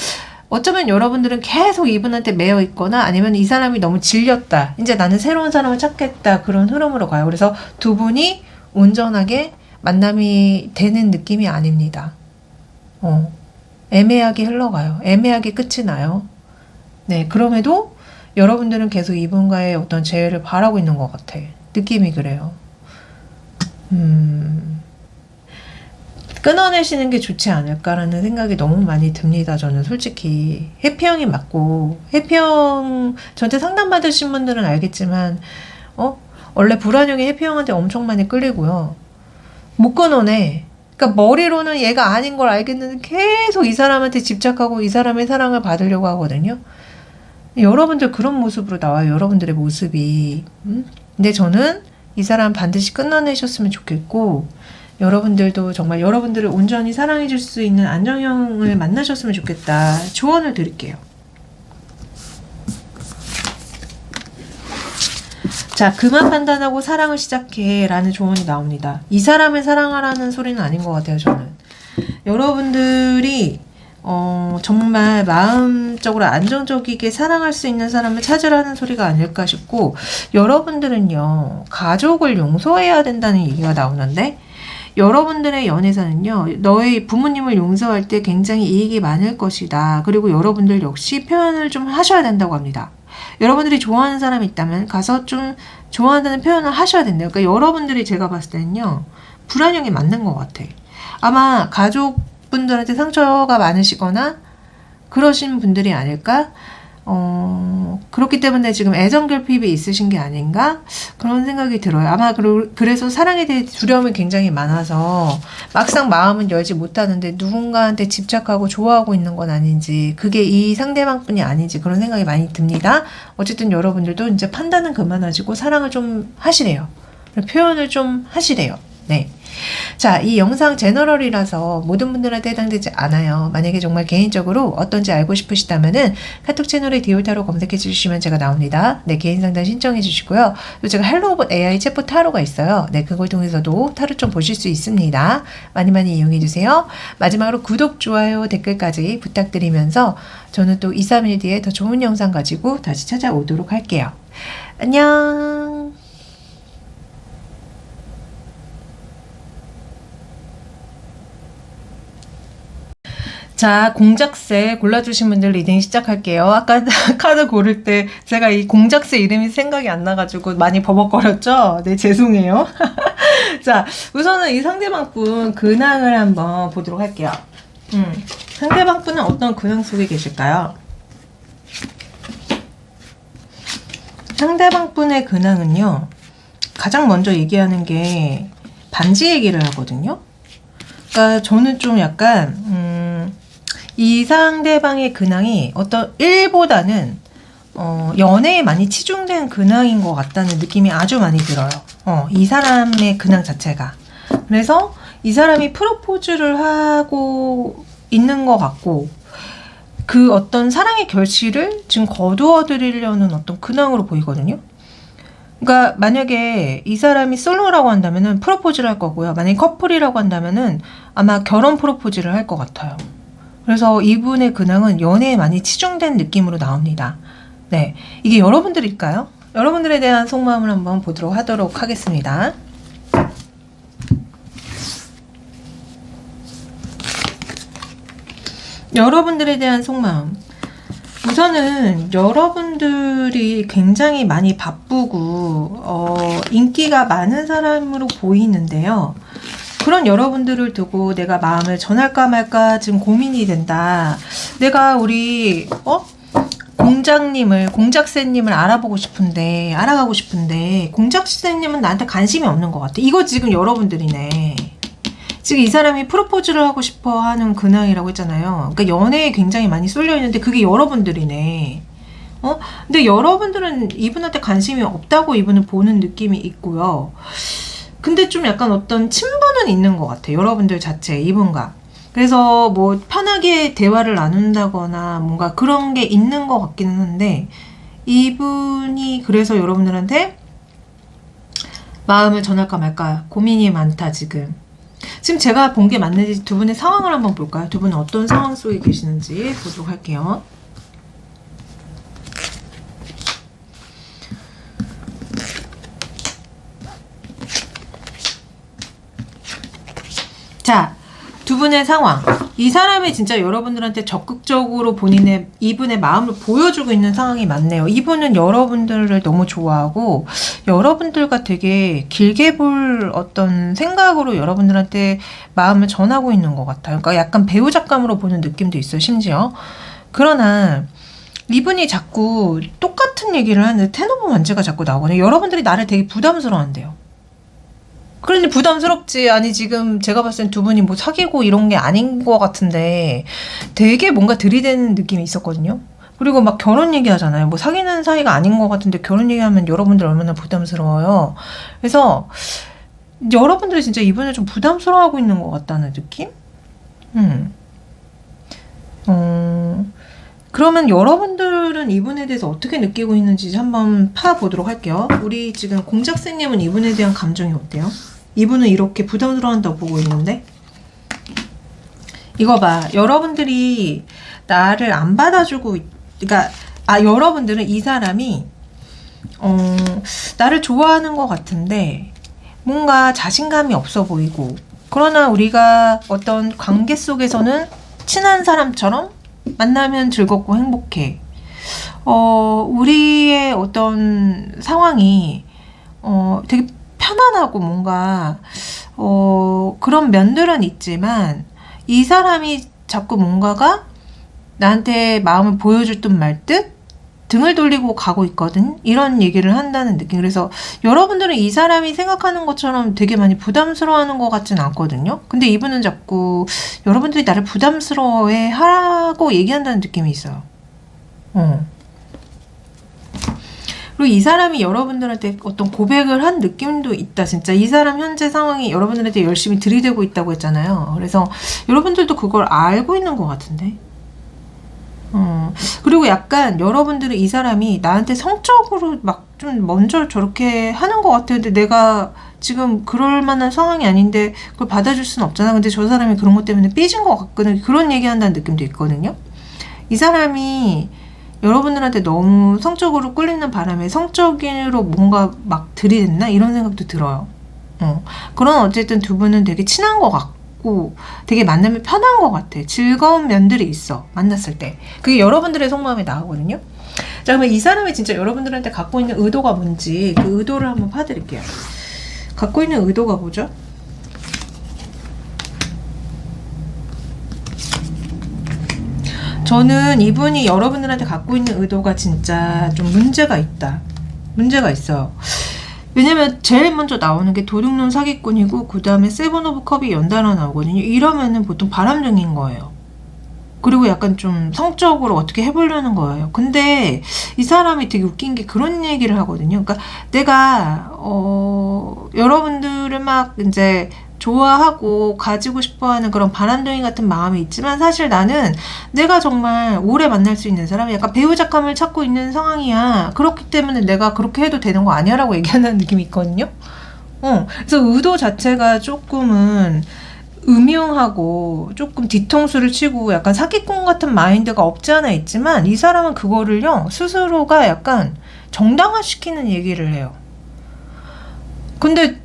S1: 어쩌면 여러분들은 계속 이분한테 매여 있거나 아니면 이 사람이 너무 질렸다. 이제 나는 새로운 사람을 찾겠다. 그런 흐름으로 가요. 그래서 두 분이 온전하게 만남이 되는 느낌이 아닙니다. 애매하게 흘러가요. 애매하게 끝이 나요. 네, 그럼에도 여러분들은 계속 이분과의 어떤 재회를 바라고 있는 것 같아. 느낌이 그래요. 끊어내시는 게 좋지 않을까라는 생각이 너무 많이 듭니다. 저는 솔직히 해피형이 맞고 해피형 저한테 상담받으신 분들은 알겠지만 원래 불안형이 해피형한테 엄청 많이 끌리고요. 못 끊어내. 그러니까 머리로는 얘가 아닌 걸 알겠는데 계속 이 사람한테 집착하고 이 사람의 사랑을 받으려고 하거든요. 여러분들 그런 모습으로 나와요. 여러분들의 모습이. 근데 저는 이 사람 반드시 끊어내셨으면 좋겠고 여러분들도 정말 여러분들을 온전히 사랑해 줄 수 있는 안정형을 만나셨으면 좋겠다. 조언을 드릴게요. 자, 그만 판단하고 사랑을 시작해 라는 조언이 나옵니다. 이 사람을 사랑하라는 소리는 아닌 것 같아요. 저는 여러분들이 정말 마음적으로 안정적이게 사랑할 수 있는 사람을 찾으라는 소리가 아닐까 싶고 여러분들은요 가족을 용서해야 된다는 얘기가 나오는데 여러분들의 연애사는요 너의 부모님을 용서할 때 굉장히 이익이 많을 것이다. 그리고 여러분들 역시 표현을 좀 하셔야 된다고 합니다. 여러분들이 좋아하는 사람이 있다면 가서 좀 좋아한다는 표현을 하셔야 된대요. 그러니까 여러분들이 제가 봤을 때는요 불안형이 맞는 것 같아. 아마 가족분들한테 상처가 많으시거나 그러신 분들이 아닐까? 그렇기 때문에 지금 애정결핍이 있으신 게 아닌가? 그런 생각이 들어요. 아마 그래서 사랑에 대해 두려움이 굉장히 많아서 막상 마음은 열지 못하는데 누군가한테 집착하고 좋아하고 있는 건 아닌지 그게 이 상대방뿐이 아닌지 그런 생각이 많이 듭니다. 어쨌든 여러분들도 이제 판단은 그만하시고 사랑을 좀 하시래요. 표현을 좀 하시래요. 네. 자, 이 영상 제너럴이라서 모든 분들한테 해당되지 않아요. 만약에 정말 개인적으로 어떤지 알고 싶으시다면은 카톡 채널에 디올타로 검색해 주시면 제가 나옵니다. 네, 개인 상담 신청해 주시고요. 또 제가 헬로우봇 AI 챗봇 타로가 있어요. 네, 그걸 통해서도 타로 좀 보실 수 있습니다. 많이 많이 이용해 주세요. 마지막으로 구독, 좋아요, 댓글까지 부탁드리면서 저는 또 2, 3일 뒤에 더 좋은 영상 가지고 다시 찾아오도록 할게요. 안녕. 자, 공작새 골라주신 분들 리딩 시작할게요. 아까 카드 고를 때 제가 이 공작새 이름이 생각이 안 나가지고 많이 버벅거렸죠? 네, 죄송해요. 자, 우선은 이 상대방 분 근황을 한번 보도록 할게요. 상대방 분은 어떤 근황 속에 계실까요? 상대방 분의 근황은요, 가장 먼저 얘기하는 게 반지 얘기를 하거든요. 그러니까 저는 좀 약간 이 상대방의 근황이 어떤 일보다는 연애에 많이 치중된 근황인 것 같다는 느낌이 아주 많이 들어요. 이 사람의 근황 자체가. 그래서 이 사람이 프로포즈를 하고 있는 것 같고 그 어떤 사랑의 결실을 지금 거두어 드리려는 어떤 근황으로 보이거든요. 그러니까 만약에 이 사람이 솔로라고 한다면은 프로포즈를 할 거고요. 만약에 커플이라고 한다면은 아마 결혼 프로포즈를 할 것 같아요. 그래서 이분의 근황은 연애에 많이 치중된 느낌으로 나옵니다. 네, 이게 여러분들일까요? 여러분들에 대한 속마음을 한번 보도록 하도록 하겠습니다. 여러분들에 대한 속마음. 우선은 여러분들이 굉장히 많이 바쁘고 인기가 많은 사람으로 보이는데요. 그런 여러분들을 두고 내가 마음을 전할까 말까 지금 고민이 된다. 내가 우리 공작새님을 알아가고 싶은데, 공작새님은 나한테 관심이 없는 것 같아. 이거 지금 여러분들이네. 지금 이 사람이 프로포즈를 하고 싶어 하는 근황이라고 했잖아요. 그러니까 연애에 굉장히 많이 쏠려 있는데, 그게 여러분들이네. 근데 여러분들은 이분한테 관심이 없다고 이분을 보는 느낌이 있고요. 근데 좀 약간 어떤 친분은 있는 것 같아요. 여러분들 자체, 이분과. 그래서 뭐 편하게 대화를 나눈다거나 뭔가 그런 게 있는 것 같기는 한데, 이분이 그래서 여러분들한테 마음을 전할까 말까 고민이 많다, 지금. 지금 제가 본 게 맞는지 두 분의 상황을 한번 볼까요? 두 분은 어떤 상황 속에 계시는지 보도록 할게요. 자, 두 분의 상황. 이 사람이 진짜 여러분들한테 적극적으로 이분의 마음을 보여주고 있는 상황이 많네요. 이분은 여러분들을 너무 좋아하고 여러분들과 되게 길게 볼 어떤 생각으로 여러분들한테 마음을 전하고 있는 것 같아요. 그러니까 약간 배우작감으로 보는 느낌도 있어요, 심지어. 그러나 이분이 자꾸 똑같은 얘기를 하는데 텐오브 완제가 자꾸 나오거든요. 여러분들이 나를 되게 부담스러워한대요. 그러니 부담스럽지. 아니 지금 제가 봤을 땐 두 분이 뭐 사귀고 이런 게 아닌 것 같은데 되게 뭔가 들이대는 느낌이 있었거든요. 그리고 막 결혼 얘기하잖아요. 뭐 사귀는 사이가 아닌 것 같은데 결혼 얘기하면 여러분들 얼마나 부담스러워요. 그래서 여러분들이 진짜 이분을 좀 부담스러워하고 있는 것 같다는 느낌? 그러면 여러분들은 이분에 대해서 어떻게 느끼고 있는지 한번 파보도록 할게요. 우리 지금 공작새님은 이분에 대한 감정이 어때요? 이분은 이렇게 부담스러워한다고 보고 있는데, 이거 봐. 여러분들이 나를 안 받아주고 그러니까 여러분들은 이 사람이 나를 좋아하는 것 같은데 뭔가 자신감이 없어 보이고, 그러나 우리가 어떤 관계 속에서는 친한 사람처럼 만나면 즐겁고 행복해. 우리의 어떤 상황이 되게 편안하고 뭔가 그런 면들은 있지만 이 사람이 자꾸 뭔가가 나한테 마음을 보여줄 듯 말 듯 등을 돌리고 가고 있거든. 이런 얘기를 한다는 느낌. 그래서 여러분들은 이 사람이 생각하는 것처럼 되게 많이 부담스러워하는 것 같지는 않거든요. 근데 이분은 자꾸 여러분들이 나를 부담스러워해 하라고 얘기한다는 느낌이 있어요. 그리고 이 사람이 여러분들한테 어떤 고백을 한 느낌도 있다. 진짜 이 사람 현재 상황이 여러분들한테 열심히 들이대고 있다고 했잖아요. 그래서 여러분들도 그걸 알고 있는 것 같은데. 그리고 약간 여러분들은 이 사람이 나한테 성적으로 막 좀 먼저 저렇게 하는 것 같아요. 근데 내가 지금 그럴 만한 상황이 아닌데 그걸 받아줄 수는 없잖아. 근데 저 사람이 그런 것 때문에 삐진 것 같거든. 그런 얘기 한다는 느낌도 있거든요. 이 사람이 여러분들한테 너무 성적으로 끌리는 바람에 성적으로 뭔가 막 들이댔나? 이런 생각도 들어요. 그런 어쨌든 두 분은 되게 친한 것 같고 되게 만나면 편한 것 같아. 즐거운 면들이 있어. 만났을 때. 그게 여러분들의 속마음에 나오거든요. 자, 그러면 이 사람이 진짜 여러분들한테 갖고 있는 의도가 뭔지 그 의도를 한번 파드릴게요. 갖고 있는 의도가 뭐죠? 저는 이분이 여러분들한테 갖고 있는 의도가 진짜 좀 문제가 있다. 문제가 있어요. 왜냐면 제일 먼저 나오는 게 도둑놈 사기꾼이고 그 다음에 세븐 오브 컵이 연달아 나오거든요. 이러면은 보통 바람둥이인 거예요. 그리고 약간 좀 성적으로 어떻게 해보려는 거예요. 근데 이 사람이 되게 웃긴 게 그런 얘기를 하거든요. 그러니까 내가 여러분들을 막 이제 좋아하고 가지고 싶어하는 그런 바람둥이 같은 마음이 있지만 사실 나는 내가 정말 오래 만날 수 있는 사람, 약간 배우작감을 찾고 있는 상황이야. 그렇기 때문에 내가 그렇게 해도 되는 거 아니야? 라고 얘기하는 느낌이 있거든요. 그래서 의도 자체가 조금은 음흉하고 조금 뒤통수를 치고 약간 사기꾼 같은 마인드가 없지 않아 있지만 이 사람은 그거를요 스스로가 약간 정당화시키는 얘기를 해요. 근데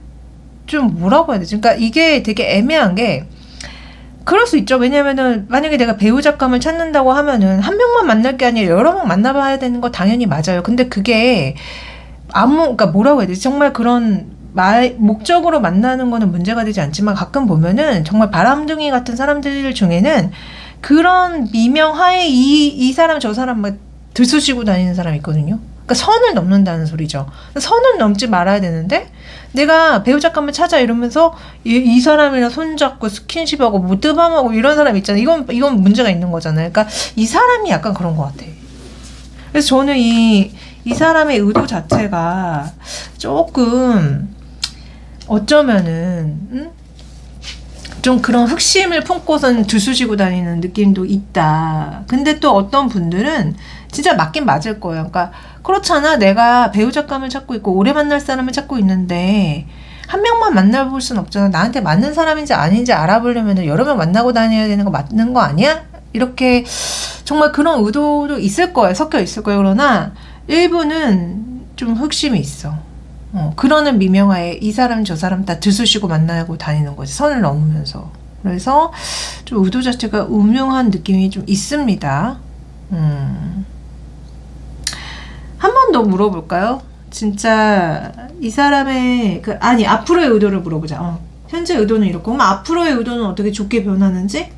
S1: 좀 뭐라고 해야 되지? 그러니까 이게 되게 애매한 게 그럴 수 있죠. 왜냐면은 만약에 내가 배우작감을 찾는다고 하면은 한 명만 만날 게 아니라 여러 명 만나봐야 되는 거 당연히 맞아요. 근데 그게 그러니까 뭐라고 해야 되지? 정말 그런 목적으로 만나는 거는 문제가 되지 않지만 가끔 보면은 정말 바람둥이 같은 사람들 중에는 그런 미명하에 이 사람 저 사람 막 들쑤시고 다니는 사람이 있거든요. 그러니까 선을 넘는다는 소리죠. 선을 넘지 말아야 되는데 내가 배우 작가만 찾아 이러면서 이 사람이랑 손잡고 스킨십하고 뭐 뜸함하고 이런 사람 있잖아요. 이건 문제가 있는 거잖아요. 그러니까 이 사람이 약간 그런 것 같아. 그래서 저는 이 사람의 의도 자체가 조금 어쩌면은 좀 그런 흑심을 품고선 들쑤시고 다니는 느낌도 있다. 근데 또 어떤 분들은 진짜 맞긴 맞을 거예요. 그러니까 그렇잖아. 내가 배우 작가를 찾고 있고 오래 만날 사람을 찾고 있는데 한 명만 만나볼 순 없잖아. 나한테 맞는 사람인지 아닌지 알아보려면 여러 명 만나고 다녀야 되는 거 맞는 거 아니야? 이렇게 정말 그런 의도도 있을 거예요. 섞여 있을 거예요. 그러나 일부는 좀 흑심이 있어. 그러는 미명하에 이 사람 저 사람 다 들쑤시고 만나고 다니는 거지. 선을 넘으면서. 그래서 좀 의도 자체가 음흉한 느낌이 좀 있습니다. 한 번 더 물어볼까요? 진짜 이 사람의 앞으로의 의도를 물어보자. 현재 의도는 이렇고 그럼 앞으로의 의도는 어떻게 좋게 변하는지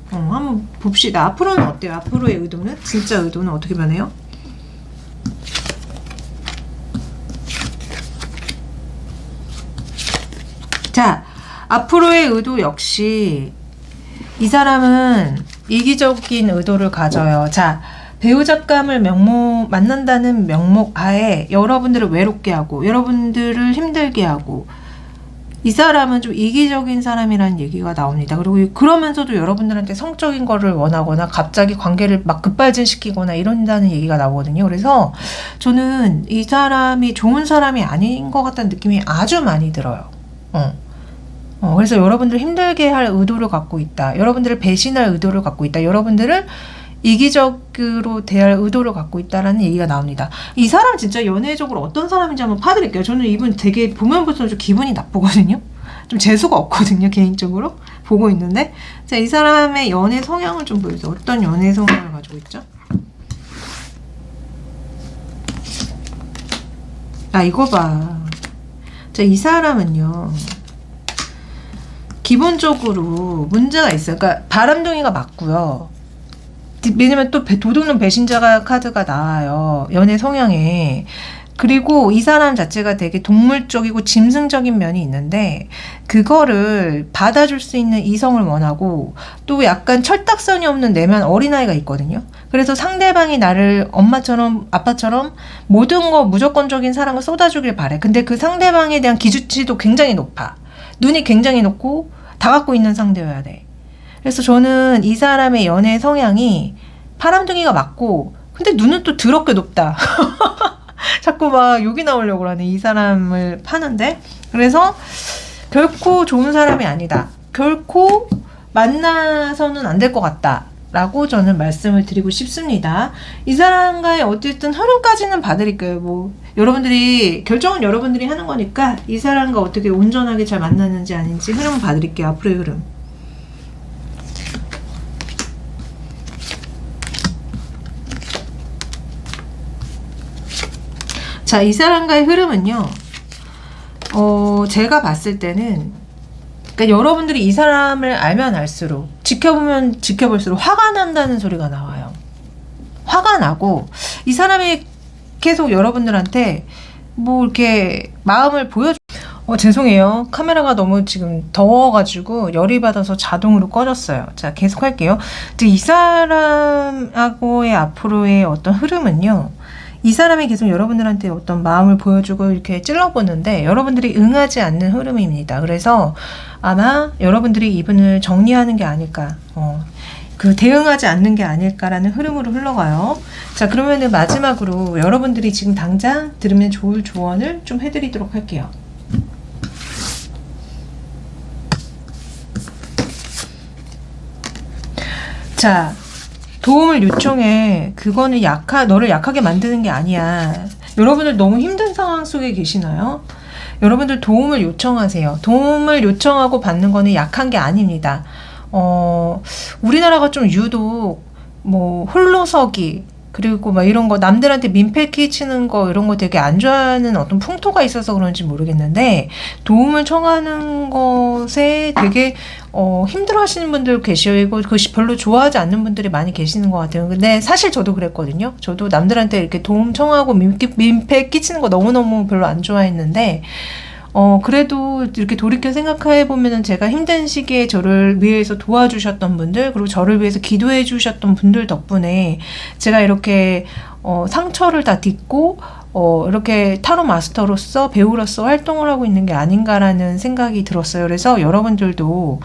S1: 한번 봅시다. 앞으로는 어때요? 앞으로의 의도는? 진짜 의도는 어떻게 변해요? 자, 앞으로의 의도 역시 이 사람은 이기적인 의도를 가져요. 자, 배우 작감을 만난다는 명목 하에 여러분들을 외롭게 하고 여러분들을 힘들게 하고 이 사람은 좀 이기적인 사람이라는 얘기가 나옵니다. 그리고 그러면서도 여러분들한테 성적인 거를 원하거나 갑자기 관계를 막 급발진시키거나 이런다는 얘기가 나오거든요. 그래서 저는 이 사람이 좋은 사람이 아닌 것 같다는 느낌이 아주 많이 들어요. 그래서 여러분들을 힘들게 할 의도를 갖고 있다. 여러분들을 배신할 의도를 갖고 있다. 여러분들을 이기적으로 대할 의도를 갖고 있다라는 얘기가 나옵니다. 이 사람 진짜 연애적으로 어떤 사람인지 한번 파드릴게요. 저는 이분 되게 보면 볼수록 좀 기분이 나쁘거든요. 좀 재수가 없거든요. 개인적으로 보고 있는데 자, 이 사람의 연애 성향을 좀 보여주세요. 어떤 연애 성향을 가지고 있죠? 이거 봐. 자, 이 사람은요 기본적으로 문제가 있어요. 그러니까 바람둥이가 맞고요. 왜냐면 또 도둑놈 배신자가 카드가 나와요. 연애 성향에. 그리고 이 사람 자체가 되게 동물적이고 짐승적인 면이 있는데 그거를 받아줄 수 있는 이성을 원하고 또 약간 철딱선이 없는 내면 어린아이가 있거든요. 그래서 상대방이 나를 엄마처럼 아빠처럼 모든 거 무조건적인 사랑을 쏟아주길 바래. 근데 그 상대방에 대한 기준치도 굉장히 높아. 눈이 굉장히 높고 다 갖고 있는 상대여야 돼. 그래서 저는 이 사람의 연애 성향이 바람둥이가 맞고 근데 눈은 또 더럽게 높다. 자꾸 막 욕이 나오려고 하네. 이 사람을 파는데. 그래서 결코 좋은 사람이 아니다. 결코 만나서는 안 될 것 같다. 라고 저는 말씀을 드리고 싶습니다. 이 사람과의 어쨌든 흐름까지는 봐드릴게요. 뭐 여러분들이 결정은 여러분들이 하는 거니까 이 사람과 어떻게 온전하게 잘 만났는지 아닌지 흐름을 봐드릴게요. 앞으로의 흐름. 자, 이 사람과의 흐름은요. 제가 봤을 때는 그러니까 여러분들이 이 사람을 알면 알수록 지켜보면 지켜볼수록 화가 난다는 소리가 나와요. 화가 나고 이 사람이 계속 여러분들한테 뭐 이렇게 마음을 죄송해요. 카메라가 너무 지금 더워가지고 열이 받아서 자동으로 꺼졌어요. 자, 계속 할게요. 이 사람하고의 앞으로의 어떤 흐름은요. 이 사람이 계속 여러분들한테 어떤 마음을 보여주고 이렇게 찔러보는데 여러분들이 응하지 않는 흐름입니다. 그래서 아마 여러분들이 이분을 정리하는 게 아닐까, 대응하지 않는 게 아닐까라는 흐름으로 흘러가요. 자, 그러면은 마지막으로 여러분들이 지금 당장 들으면 좋을 조언을 좀 해드리도록 할게요. 자, 도움을 요청해. 그거는 너를 약하게 만드는 게 아니야. 여러분들 너무 힘든 상황 속에 계시나요? 여러분들 도움을 요청하세요. 도움을 요청하고 받는 거는 약한 게 아닙니다. 우리나라가 좀 유독 홀로서기, 그리고 막 이런 거 남들한테 민폐 끼치는 거 이런 거 되게 안 좋아하는 어떤 풍토가 있어서 그런지 모르겠는데 도움을 청하는 것에 되게 힘들어 하시는 분들 계시고 그것이 별로 좋아하지 않는 분들이 많이 계시는 것 같아요. 근데 사실 저도 그랬거든요. 저도 남들한테 이렇게 도움 청하고 민폐 끼치는 거 너무너무 별로 안 좋아했는데 그래도 이렇게 돌이켜 생각해 보면은 제가 힘든 시기에 저를 위해서 도와주셨던 분들, 그리고 저를 위해서 기도해 주셨던 분들 덕분에 제가 이렇게 상처를 다 딛고 이렇게 타로 마스터로서 배우로서 활동을 하고 있는 게 아닌가라는 생각이 들었어요. 그래서 여러분들도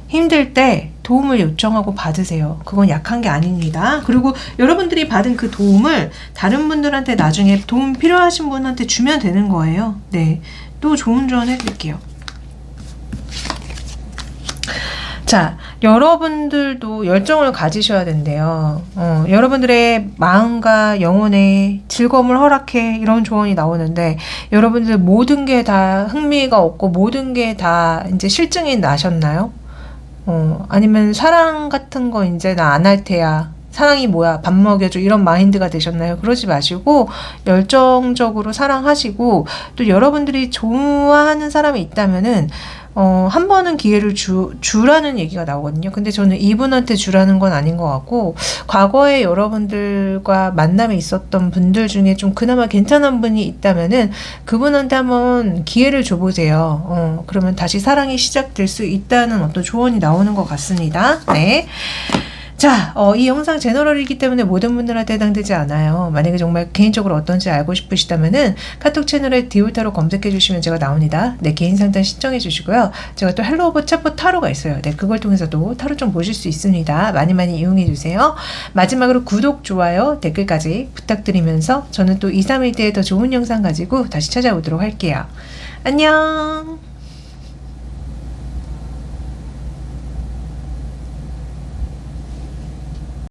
S1: 힘들 때 도움을 요청하고 받으세요. 그건 약한 게 아닙니다. 그리고 여러분들이 받은 그 도움을 다른 분들한테 나중에 도움 필요하신 분한테 주면 되는 거예요. 네, 또 좋은 조언 해드릴게요. 자, 여러분들도 열정을 가지셔야 된대요. 여러분들의 마음과 영혼에 즐거움을 허락해 이런 조언이 나오는데 여러분들 모든 게 다 흥미가 없고 모든 게 다 이제 실증이 나셨나요? 아니면 사랑 같은 거 이제 나 안 할 테야. 사랑이 뭐야? 밥 먹여줘. 이런 마인드가 되셨나요? 그러지 마시고 열정적으로 사랑하시고 또 여러분들이 좋아하는 사람이 있다면은 한 번은 기회를 주라는 얘기가 나오거든요. 근데 저는 이분한테 주라는 건 아닌 것 같고 과거에 여러분들과 만남이 있었던 분들 중에 좀 그나마 괜찮은 분이 있다면은 그분한테 한번 기회를 줘보세요. 그러면 다시 사랑이 시작될 수 있다는 어떤 조언이 나오는 것 같습니다. 네. 자, 이 영상 제너럴이기 때문에 모든 분들한테 해당되지 않아요. 만약에 정말 개인적으로 어떤지 알고 싶으시다면은 카톡 채널에 디오타로 검색해 주시면 제가 나옵니다. 네, 개인 상담 신청해 주시고요. 제가 또 헬로 오버 챗봇 타로가 있어요. 네, 그걸 통해서도 타로 좀 보실 수 있습니다. 많이 많이 이용해 주세요. 마지막으로 구독, 좋아요, 댓글까지 부탁드리면서 저는 또 2, 3일 뒤에 더 좋은 영상 가지고 다시 찾아오도록 할게요. 안녕!